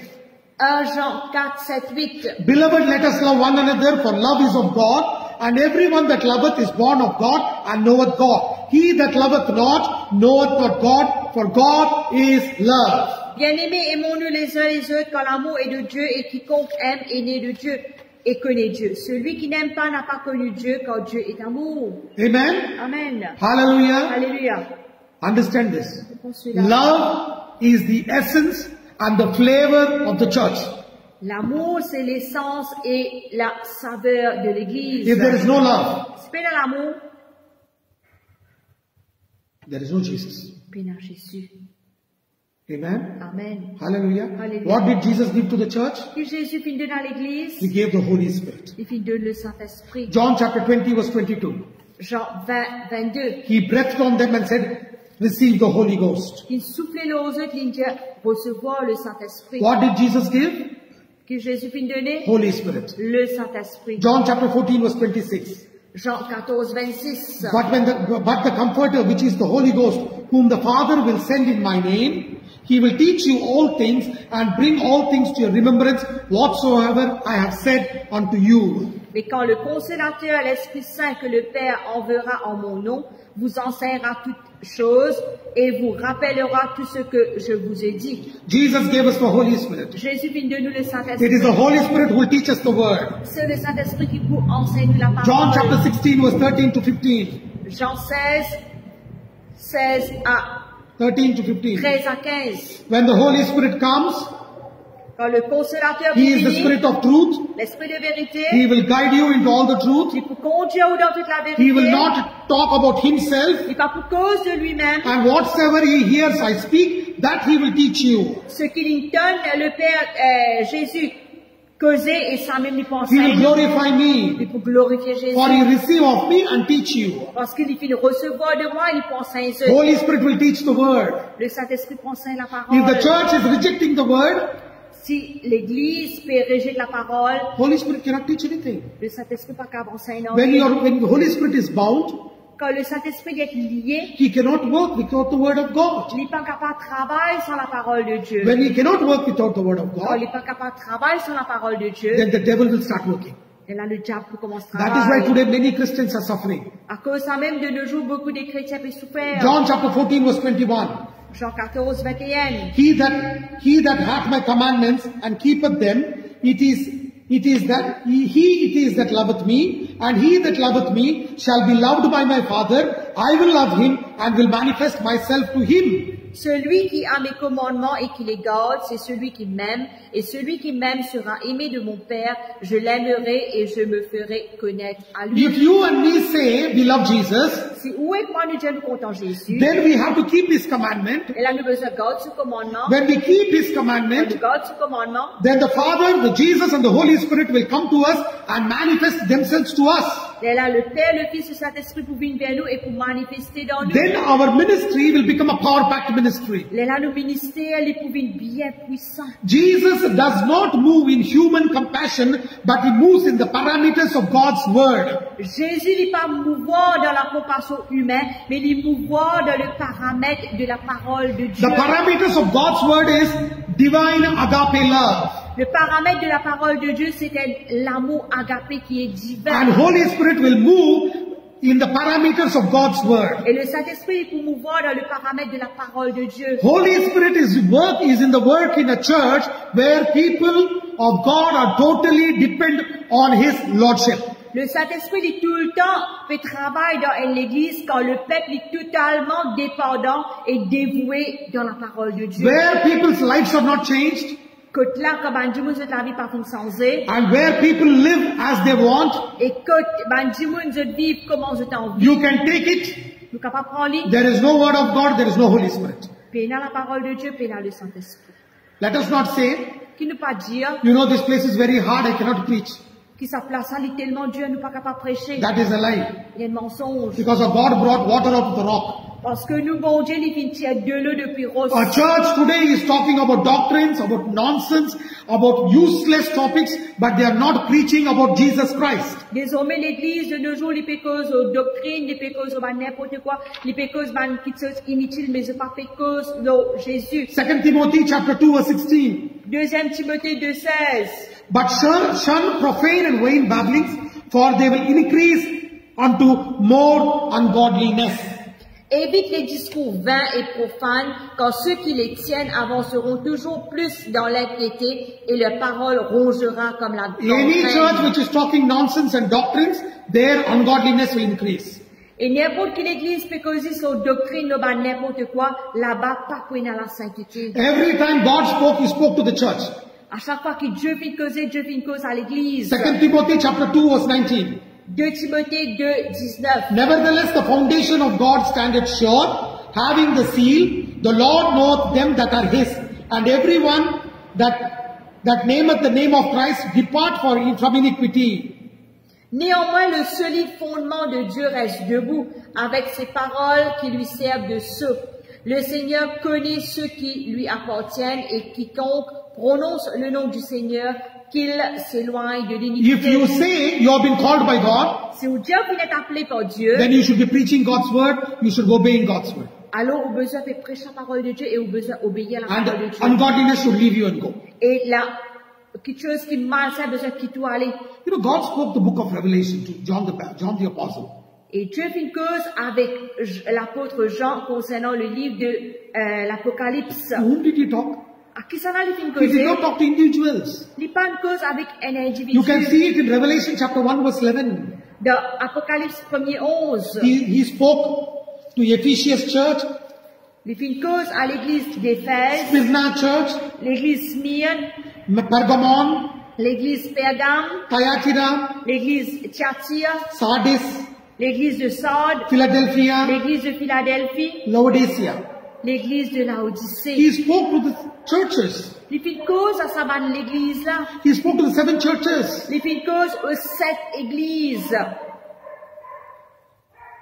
1 Jean 4, 7, 8. Beloved, let us love one another, for love is of God, and everyone that loveth is born of God, and knoweth God. He that loveth not, knoweth not God, for God is love. Bien-aimés, aimons-nous les uns les autres, car l'amour est de Dieu, et quiconque aime est né de Dieu et connaît Dieu. Celui qui n'aime pas n'a pas connu Dieu, car Dieu est amour. Amen. Amen. Hallelujah. Alléluia. Understand this. Comprenons cela. Love is the essence and the flavor of the church. L'amour, c'est l'essence et la saveur de l'église. If there is no love, Si pas dans l'amour, there is no Jesus. pas dans Jésus. Amen. Amen. Hallelujah. Hallelujah. What did Jesus give to the church? Que Jésus finit dans l'église, He gave the Holy Spirit. il finit le Saint-Esprit. John chapter 20 verse 22. Jean 20, 22. He breathed on them and said, receive the Holy Ghost. Il soufflait aux autres, il dit, recevoir le Saint-Esprit. What did Jesus give? Que Jésus finit donner Holy Spirit. le Saint-Esprit. John chapter 14 verse 26. Jean 14, 26. But the Comforter, which is the Holy Ghost, whom the Father will send in my name, he will teach you all things and bring all things to your remembrance whatsoever I have said unto you. Mais quand le consolateur, l'Esprit Saint que le Père enverra en mon nom, vous enseignera toutes choses et vous rappellera tout ce que je vous ai dit. Jesus gave us the Holy Spirit. Jésus vient de nous le It is Saint-Esprit. the Holy Spirit who will teach us the word. C'est le Saint-Esprit qui vous enseigne la John chapter parole. 16 verse 13 to 15. Jean 16 à 13 to 15. 13 à 15. When the Holy Spirit comes, Quand le consolateur He is the vient, Spirit of truth. l'Esprit de vérité, He will guide you into all the truth. il peut conduire dans toute la He will vérité. not talk about himself. Il pas pour cause de lui-même. And whatsoever he hears I speak, that he will teach you. Ce qu'il donne, le Père Jésus causer et ça même lui He will penser. glorify me. Il peut glorifier Jésus. For he receive of me and teach you. Parce qu'il finit de recevoir de moi, il pense à eux. Holy Spirit will teach the word. Le Saint-Esprit prend saint la If parole. the church is rejecting the word, Si l'Église peut rejeter la parole, Holy Spirit cannot teach anything. le Saint-Esprit pas qu'à avancer. When the Holy Spirit is bound, Quand le Saint-Esprit est lié, he cannot work without the word of God. il n'est pas capable de travailler sans la parole de Dieu. When he cannot work without the word of Quand il God, n'est pas capable de travailler sans la parole de Dieu, then the devil will start working. et là le diable commence à That is why travailler. today many Christians are suffering. À cause ça même de nos jours, beaucoup de chrétiens peuvent souffrir. John chapter 14 verse 21. Jean 14, 21. He that hath my commandments and keepeth them, it is that loveth me, and he that loveth me shall be loved by my Father. I will love him and will manifest myself to him. Celui qui a mes commandements et qui les garde, c'est celui qui m'aime, et celui qui m'aime sera aimé de mon Père. Je l'aimerai et je me ferai connaître à lui. If you and me say we love Jesus, Si où est que moi nous disons nous comptons Jésus, then we have to keep His commandment. et là nous besoin de garder ce commandement. When we keep His Quand commandment, nous gardons ce commandement, then the Father, the Jesus and the Holy Spirit will come to us and manifest themselves to us. et là le Père, le Fils et le Saint-Esprit pour venir vers nous et pour manifester dans nous. Then our ministry will become a power-packed ministry. Et là nos ministères, les pour venir bien puissants. Jesus does not move in human compassion, but He moves in the parameters of God's Word. Jésus n'est pas mouvant dans la compassion humaine, mais il est mouvant dans le paramètre de la parole de Dieu. The parameters of God's Word is divine agape love. Le paramètre de la parole de Dieu, c'est l'amour agapé qui est divin. And Holy Spirit will move in the parameters of God's Word. Et le Saint-Esprit est pour mouvoir dans le paramètre de la parole de Dieu. Holy Spirit is in the work in a church where people of God are totally dependent on His Lordship. Le Saint-Esprit est tout le temps fait travail dans l'église quand le peuple est totalement dépendant et dévoué dans la parole de Dieu. Where people's lives are not changed, Que là, quand Banjimoun se la vie par une sensée, and where people live as they want, et que Banjimoun se vive comment je t'en vis, you can take it. nous capables de prendre l'île, There is no Word of God, there is no Holy Spirit. puis dans la parole de Dieu, puis dans le Saint-Esprit. Let us not say, Qui ne pas dire, you know, this place is very hard, I cannot preach. qui sa place, il est tellement Dieu, nous pas capable de prêcher. That is a lie. Il y a un mensonge. Because God brought water out of the rock. Parce que nous, bon Dieu, il vient tirer de l'eau depuis Rose. Our church today is talking about doctrines, about nonsense, about useless topics, but they are not preaching about Jesus Christ. Désormais, l'église de nos jours, les pécoses aux doctrines, les pécoses aux n'importe quoi, les pécoses qui sont inutiles, mais pas pécoses de Jésus. 2 Timothy chapter 2 verse 16. 2 Timothée 2:16. But shun profane and vain babblings, for they will increase unto more ungodliness. Évite les discours vains et profanes, car ceux qui les tiennent avanceront toujours plus dans l'impiété et leur parole rongera comme la Any church gangrène. which is talking nonsense and doctrines, their ungodliness will increase. Et n'importe quelle église pécosiste aux doctrines, n'importe quoi, là-bas, pas pour dans la sainteté. Every time God spoke, He spoke to the church. À chaque fois que Dieu vient causer, Dieu vient cause à l'église. 2 Timothy chapter 2 verse 19. 2 Timothée 2:19. Nevertheless, the foundation of God standeth sure, having the seal. The Lord knoweth them that are His, and everyone that nameth the name of Christ depart from iniquity. Néanmoins, le solide fondement de Dieu reste debout, avec ses paroles qui lui servent de sceau. Le Seigneur connaît ceux qui lui appartiennent, et quiconque prononce le nom du Seigneur, qu'il s'éloigne de If l'iniquité. you say you have been called by God, Si Dieu vous êtes appelé par Dieu, then you should be preaching God's word, you should obey in God's word. alors au besoin de prêcher la parole de Dieu et au besoin d'obéir à la And parole de Dieu. ungodliness should leave you and go. Et là, quelque chose qui est malsain, besoin de tout aller. You know, God spoke the book of Revelation to John the Apostle. Et Dieu fait une cause avec l'apôtre Jean concernant le livre de l'Apocalypse. To whom did He talk? À qui ça va lui faire une He cause? did not talk to individuals. Il n'est pas une cause avec un individu. You can see it in Revelation chapter 1 verse 11. Dans Apocalypse 1:11, He spoke to Ephesians church, il fait une cause à l'église d'Éphèse, Smyrna church, l'église Smyrne, Pergamon, l'église Pergame, Thyatira, l'église Thyatire, Sardis, l'église de Sardes, Philadelphia, l'église de Philadelphie, Laodicea. l'église de Laodicée. He spoke to the churches. Il fait une cause à sa bande l'église là. He spoke to the 7 churches. Il fait une cause aux 7 églises.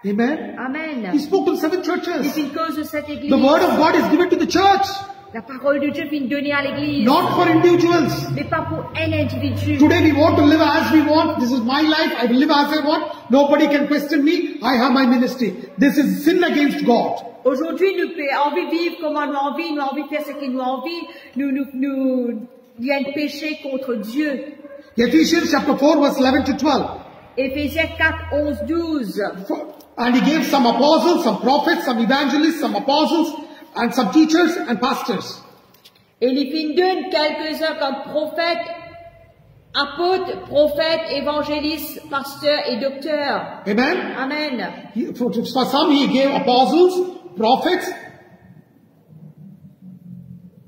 Amen. Amen. He spoke to the 7 Il churches. fait une cause aux 7 églises. The word of God is given to the church, La parole de Dieu vient donner à l'église. not for individuals. Mais pas pour un individu. Today we want to live as we want. This is my life. I will live as I want. Nobody can question me. I have my ministry. This is sin against God. Aujourd'hui, nous avons envie de vivre comme on a envie, nous avons envie de faire ce qu'il nous a envie, il y a un péché contre Dieu. Ephesians chapter 4 verse 11 to 12. Éphésiens 4, 11, 12. And He gave some apostles, some prophets, some evangelists, some apostles, and some teachers and pastors. Et il fin donne quelques-uns comme prophètes, apôtres, prophètes, évangélistes, pasteurs et docteurs. Amen. Amen. For some He gave apostles, prophets,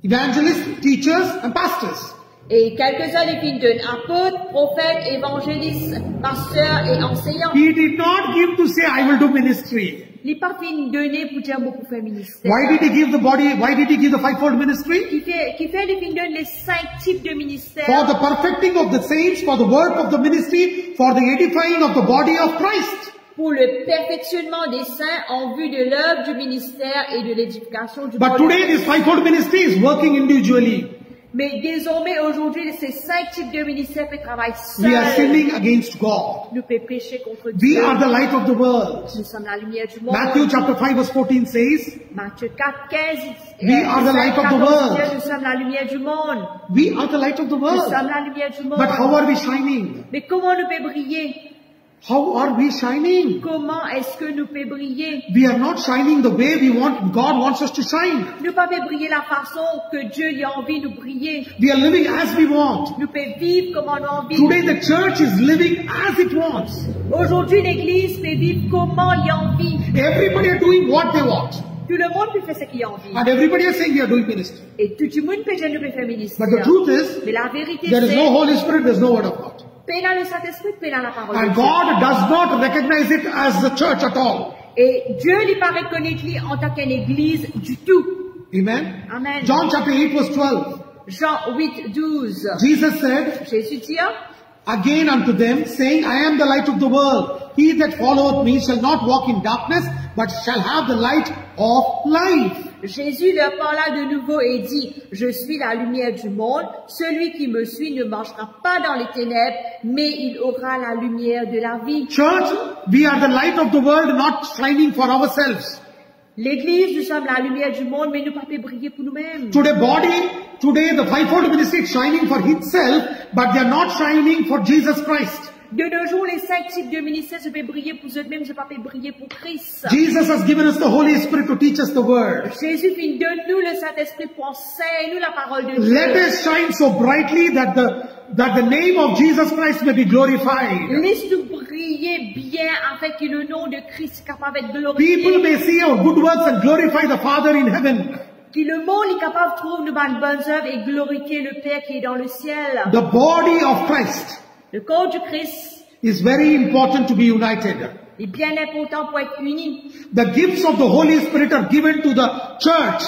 evangelists, teachers, and pastors. Et quelques-uns définissent apôtres, prophètes, évangélistes, pasteurs et enseignants. He did not give to say, I will do ministry. Il n'est pas fini donner pour dire beaucoup faire ministère. Why did he give the body? Why did he give the fivefold ministry? Qui fait les 5 types de ministères. For the perfecting of the saints, for the work of the ministry, for the edifying of the body of Christ. Pour le perfectionnement des saints en vue de l'œuvre du ministère et de l'édification du But corps de today Christ. this fivefold ministry is working individually. Mais désormais, aujourd'hui, ces 5 types de ministères peuvent travailler We are seuls. sinning against God. Nous pouvons pécher contre We Dieu. are the light of the world. Nous sommes la lumière du monde. Matthew chapter 5 verse 14 says, Matthieu 4, 15. We are the light of the 14, world. Nous sommes la lumière du monde. we are the light of the Nous world. sommes la lumière du monde. But how are we shining? Mais comment nous pouvons briller? How are we shining? Comment est-ce que nous pouvons briller? We are not shining the way God wants us to shine. Nous ne pouvons pas briller la façon que Dieu lui a envie de nous briller. We are living as we want. Nous pouvons vivre comme on a envie. Today the church is living as it wants. Aujourd'hui, l'Église peut vivre comment il a envie. Everybody are doing what they want. Tout le monde peut faire ce qu'il a envie. And everybody is saying we are doing ministry. Et tout le monde peut dire nous peut faire ministère. But the truth is, Mais la vérité, there is no c'est Holy Spirit, there is no word of God. paix dans le Saint-Esprit, paix dans la parole de And Dieu. God does not recognize it as the church at all. Et Dieu lui pas reconnaître lui en tant qu'une église du tout. Amen. Amen. John chapter 8 verse 12. Jean 8, 12. Jesus said Jésus dit, again unto them, saying, I am the light of the world. He that followeth me shall not walk in darkness, but shall have the light of life. Jésus leur parla de nouveau et dit, je suis la lumière du monde. Celui qui me suit ne marchera pas dans les ténèbres, mais il aura la lumière de la vie. Church, we are the light of the world, not shining for ourselves. L'église, nous sommes la lumière du monde, mais nous ne pouvons pas briller pour nous-mêmes. Today the fivefold ministry is shining for itself, but they are not shining for Jesus Christ. De nos jours, les 5 types de ministères, je peux briller pour eux-mêmes, je ne peux pas briller pour Christ. Jesus has given us the Holy Spirit to teach us the word. Jésus fit donne-nous le Saint-Esprit pour enseigner nous la parole de Dieu. Let us shine so brightly that the name of Jesus Christ may be glorified. Laisse-nous briller bien afin que le nom de Christ soit capable d'être glorifié. People may see our good works and glorify the Father in heaven. Que le monde est capable de trouver nos bonnes œuvres et glorifier le Père qui est dans le ciel. The body of Christ Le corps du Christ is very important to be united. est bien important pour être uni. The gifts of the Holy Spirit are given to the church.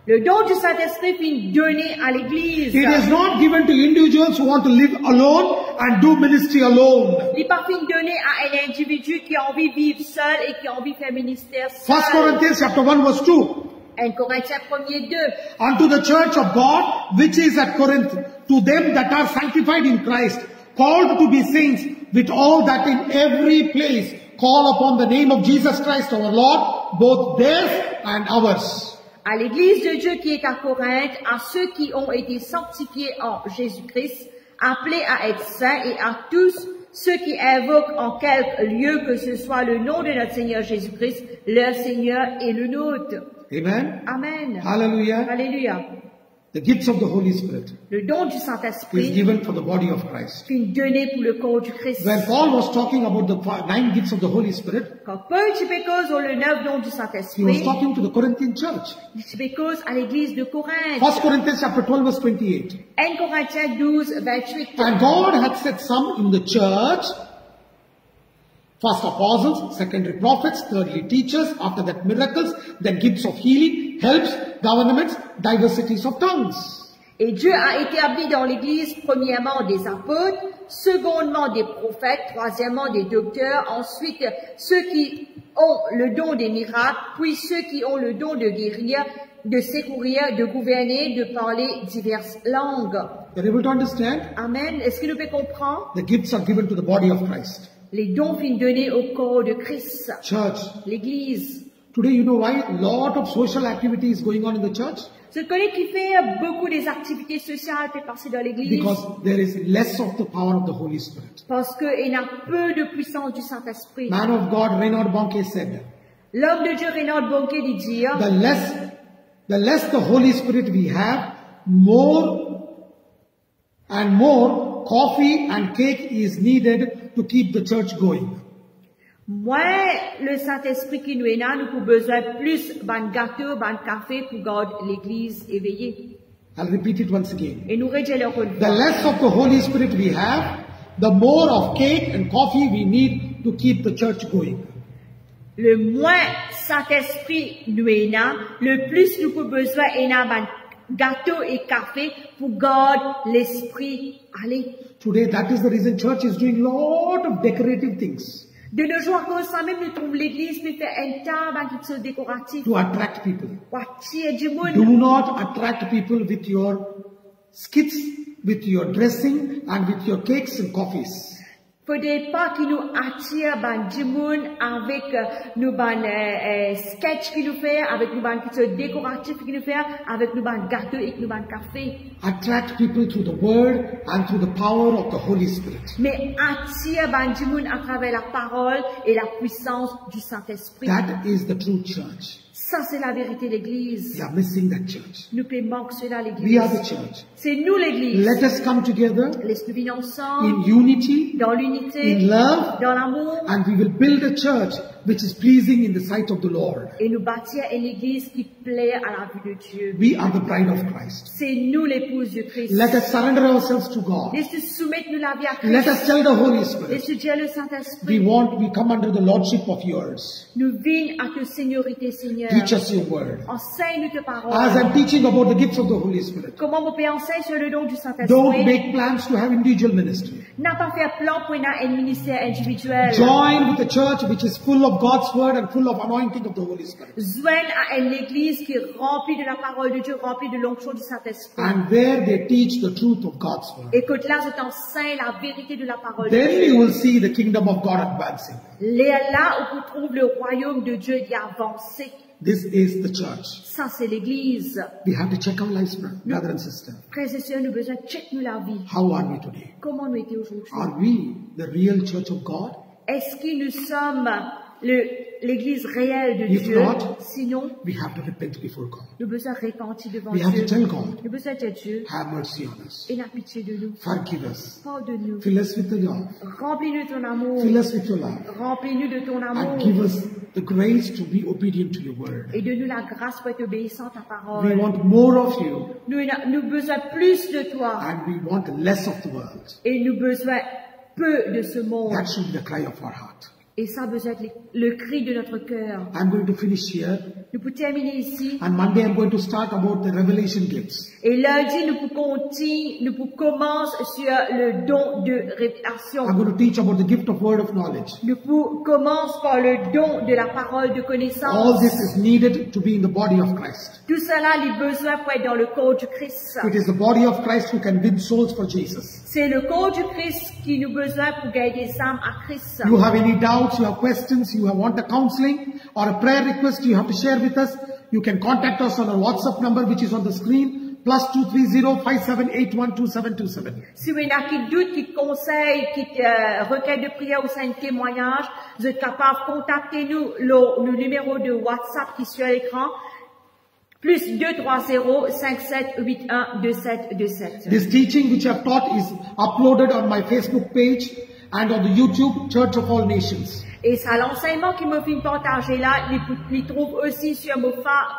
Le don du Saint-Esprit fut donné à l'Église. It is not given to individuals who want to live alone and do ministry alone. Il n'est pas donné à un individu qui a envie de vivre seul et qui a envie de faire ministère seul. 1 Corinthians chapter 1 verse 2. 1 Corinthiens 1er 2. Unto the church of God which is at Corinth, to them that are sanctified in Christ, called to be saints, with all that in every place call upon the name of Jesus Christ our Lord, both theirs and ours. À l'Église de Dieu qui est à Corinthe, à ceux qui ont été sanctifiés en Jésus-Christ, appelés à être saints et à tous ceux qui invoquent en quelque lieu que ce soit le nom de notre Seigneur Jésus-Christ, leur Seigneur et le nôtre. Amen. Amen. Hallelujah. Alléluia. The gifts of the Holy Spirit Le don du is Saint-Esprit given for the body of Christ. fut donné pour le corps du Christ. When Paul was talking about the 9 gifts of the Holy Spirit, Quand Paul cause sur le 9 don du he was Saint-Esprit, talking to the Corinthian church. il cause à l'Église de Corinthe. 1 Corinthians chapter 12 verse 28. 1 Corinthiens 12, 28. And God had set some in the church, first apostles, secondly prophets, thirdly teachers, after that miracles, then gifts of healing, helps, governments, diversities of tongues. Et Dieu a établi dans l'Église, premièrement, des apôtres, secondement, des prophètes, troisièmement, des docteurs, ensuite, ceux qui ont le don des miracles, puis ceux qui ont le don de guérir, de secourir, de gouverner, de parler diverses langues. You're able to understand? Amen. Est-ce que nous pouvons comprendre? The gifts are given to the body of Christ. Les dons furent donnés au corps de Christ, Church. l'Église. Today you know why? A lot of social activity is going on in the church. Ce connaît qui fait beaucoup des activités sociales fait passer dans l'Église. Because there is less of the power of the Holy Spirit. Parce qu'il y a peu de puissance du Saint-Esprit. Man of God, Reinhard Bonnke said, L'homme de Dieu, Reinhard Bonnke, dit dire, the less the Holy Spirit we have, more and more coffee and cake is needed to keep the church going. Moi, le Saint-Esprit qui nous est là, nous avons besoin plus de gâteau, de café pour garder l'église éveillée. I'll repeat it once again. Et nous rédiger le rôle. The less of the Holy Spirit we have, the more of cake and coffee we need to keep the church going. Le moins Saint-Esprit nous est là, le plus nous avons besoin de gâteau et café pour garder l'esprit aller. Today, that is the reason church is doing lot of decorative things De nos jours, à cause ça même, nous trouvons l'église qui fait un tas qui sont décoratifs. to attract people. Pour attirer du monde. Do not attract people with your skits, with your dressing, and with your cakes and coffees. Faudrait pas qui nous attire du monde avec nos sketch qui nous fait, avec nos qui sont décoratifs qui nous fait, avec nos gâteaux et nos café. Attract people through the word and through the power of the Holy Spirit. Mais attire du monde à travers la parole et la puissance du Saint-Esprit. That is the true church. Ça, c'est la vérité de l'église. We are missing that church. Nous manquons cela We l'église. are the church. C'est nous l'église. Let us come together Laisse-nous venir in ensemble, unity, dans l'unité, in love, dans l'amour, and we will build a church which is pleasing in the sight of the Lord. et nous bâtir une église qui plaît à la vue de Dieu. We are the bride of Christ. C'est nous l'épouse de Christ. Let us surrender ourselves to God. Laisse-nous soumettre nous la vie à Let Christ. us tell the Holy Spirit, Laisse-nous dire le we Saint-Esprit. we come under the lordship of yours. Nous venons à ta seigneurie, Seigneur. Teach us your word. Enseigne-nous tes As paroles. I'm teaching about the gifts of the Holy Spirit, Comment mon Père enseigne sur le don du don't Saint-Esprit. make plans to have individual ministry. N'a pas fait plan pour un ministère individuel. Join with a church which is full of God's word and full of anointing of the Holy Spirit. Joigne à une église qui est remplie de la parole de Dieu, remplie de l'onction du Saint-Esprit. And where they teach the truth of God's word. Et que là, je t'enseigne la vérité de la parole de Then Dieu. you will see the kingdom of God advancing. Là où on trouve le royaume de Dieu y avancer. This is the church. Ça, c'est l'église. We have to check our lives, brother and sister. Frères et sœurs, nous avons besoin de checker nous la vie. How are we today? Comment nous étions aujourd'hui? Are we the real church of God? Est-ce que nous sommes l'église réelle de If Dieu? not, Sinon, we have to repent before God. nous avons besoin de repentir devant We have Dieu. to tell God, Nous avons besoin de dire Dieu have mercy on us. et n'a pitié de nous. Forgive us. Pardonne-nous. Fill us with the love. Remplis-nous de ton amour. Fill us with your love. Remplis-nous de ton And amour. give us the grace to be obedient to your word. Et donne-nous la grâce pour être obéissant à ta We parole. want more of you Nous avons besoin plus de toi. and we want less of the world. Et nous avons besoin peu de ce monde. That should be the cry of our heart. Et ça a besoin d'être le cri de notre cœur. I'm going to finish here. Nous pouvons terminer ici. And Monday I'm going to start about the revelation gifts. Et lundi, nous pouvons commencer sur le don de révélation. I'm going to teach about the gift of word of knowledge. Nous commençons par le don de la parole de All connaissance. this is needed to be in the body of Christ. Tout cela, les besoins pour être dans le corps du Christ. It is the body of Christ who can win souls for Jesus. C'est le corps du Christ qui nous besoin pour gagner des âmes à Christ. You have any doubts, you have questions, you want a counseling or a prayer request you have to share with us, you can contact us on our WhatsApp number which is on the screen, +230 57812727. Si vous avez qui doute, qui conseille, qui requête de prière ou c'est un témoignage, vous êtes capable de contacter nous, le numéro de WhatsApp qui est sur l'écran, +230 5781 2727. This teaching which I have taught is uploaded on my Facebook page and on the YouTube Church of All Nations. Et ça, l'enseignement qui me fait partager là, les trouve aussi sur ma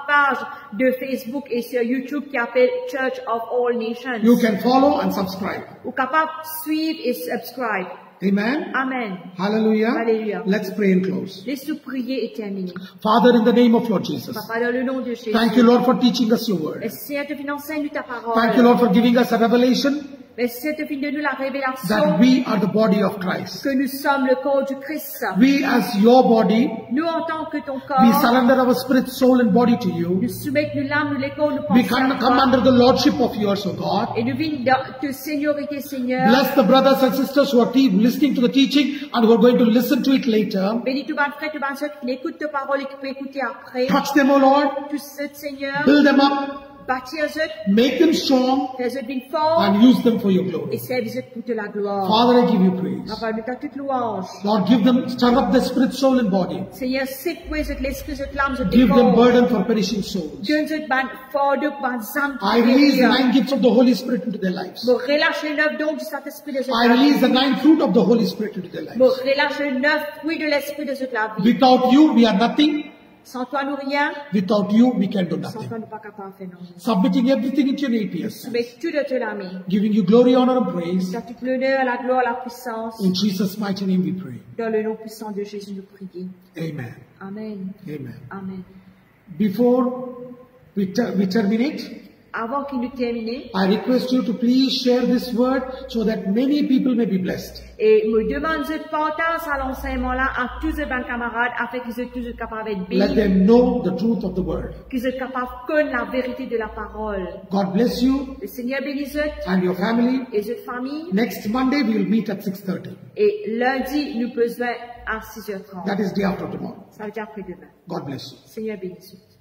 page de Facebook et sur YouTube qui s'appelle Church of All Nations. You can follow and subscribe. Vous êtes capable de suivre et subscribe. Amen. Amen. Hallelujah. Hallelujah. Let's pray and close. Laissez-nous prier et terminer. Father, in the name of Lord Jesus, Papa, dans le nom de Jésus. thank you, Lord, for teaching us your word. Et Seigneur, te fin enseigne ta parole. Thank you, Lord, for giving us a revelation Et Seigneur, te fin de nous la révélation that we are the body of Christ. que nous sommes le corps du Christ. We, as your body, Nous, en tant que ton we corps, surrender our spirit, soul, and body to you. nous soumettons l'âme, nous les corps, nous We pensons à come toi. under the lordship of yours, O God. Et nous venons dans te seigneurie, Seigneur. Bless the brothers and sisters who are listening to the teaching and who are going to listen to it later. Bénis tout bon frère, tout bon soeur qui écoute ta parole et qui peut écouter après. Touch them, O Lord. Tous ceux, Seigneur, Build them up. bâtir eux, make them strong, faire eux d'une force, and use them for your et glory. servir eux pour de la gloire. Father, I give you praise. Papa, nous t'as toute louange. Lord, give them, stir up their spirit, soul, and body. Seigneur, secouez eux l'esprit, eux l'âme, eux Give them décor. burden for perishing souls. Donne eux ban fort de ban zam. I release the 9 gifts of the Holy Spirit into their lives. Me relâche les 9 dons du Saint-Esprit de I release the 9 fruit of the Holy Spirit into their Me lives. relâche les 9 fruits de l'Esprit de la vie. Without you, we are nothing. Sans toi, nous rien. Without you, we can do Sans toi, nothing. nous pas capables de faire non. Submitting everything into your APS. Soumets tout de te la main. Giving you glory, honor, and praise. T'as tout l'honneur, la gloire, la puissance. In Jesus' mighty name we pray. Dans le nom puissant de Jésus, nous prions. Amen. Amen. Amen. Amen. Before we terminate, Avant qu'il nous termine, I request you to please share this word so that many people may be blessed. et me demande de partager à l'enseignement là à tous les bons camarades afin qu'ils soient tous capables d'être Let bénis, them know the truth of the word. qu'ils soient capables de connaître la vérité de la parole. God bless you Le Seigneur bénisse eux and your family. et cette famille. Next Monday we will meet at 6:30. Et lundi, nous besoin à 6h30. That is day after tomorrow. Ça veut dire après-demain. God bless you. Seigneur bénisse eux.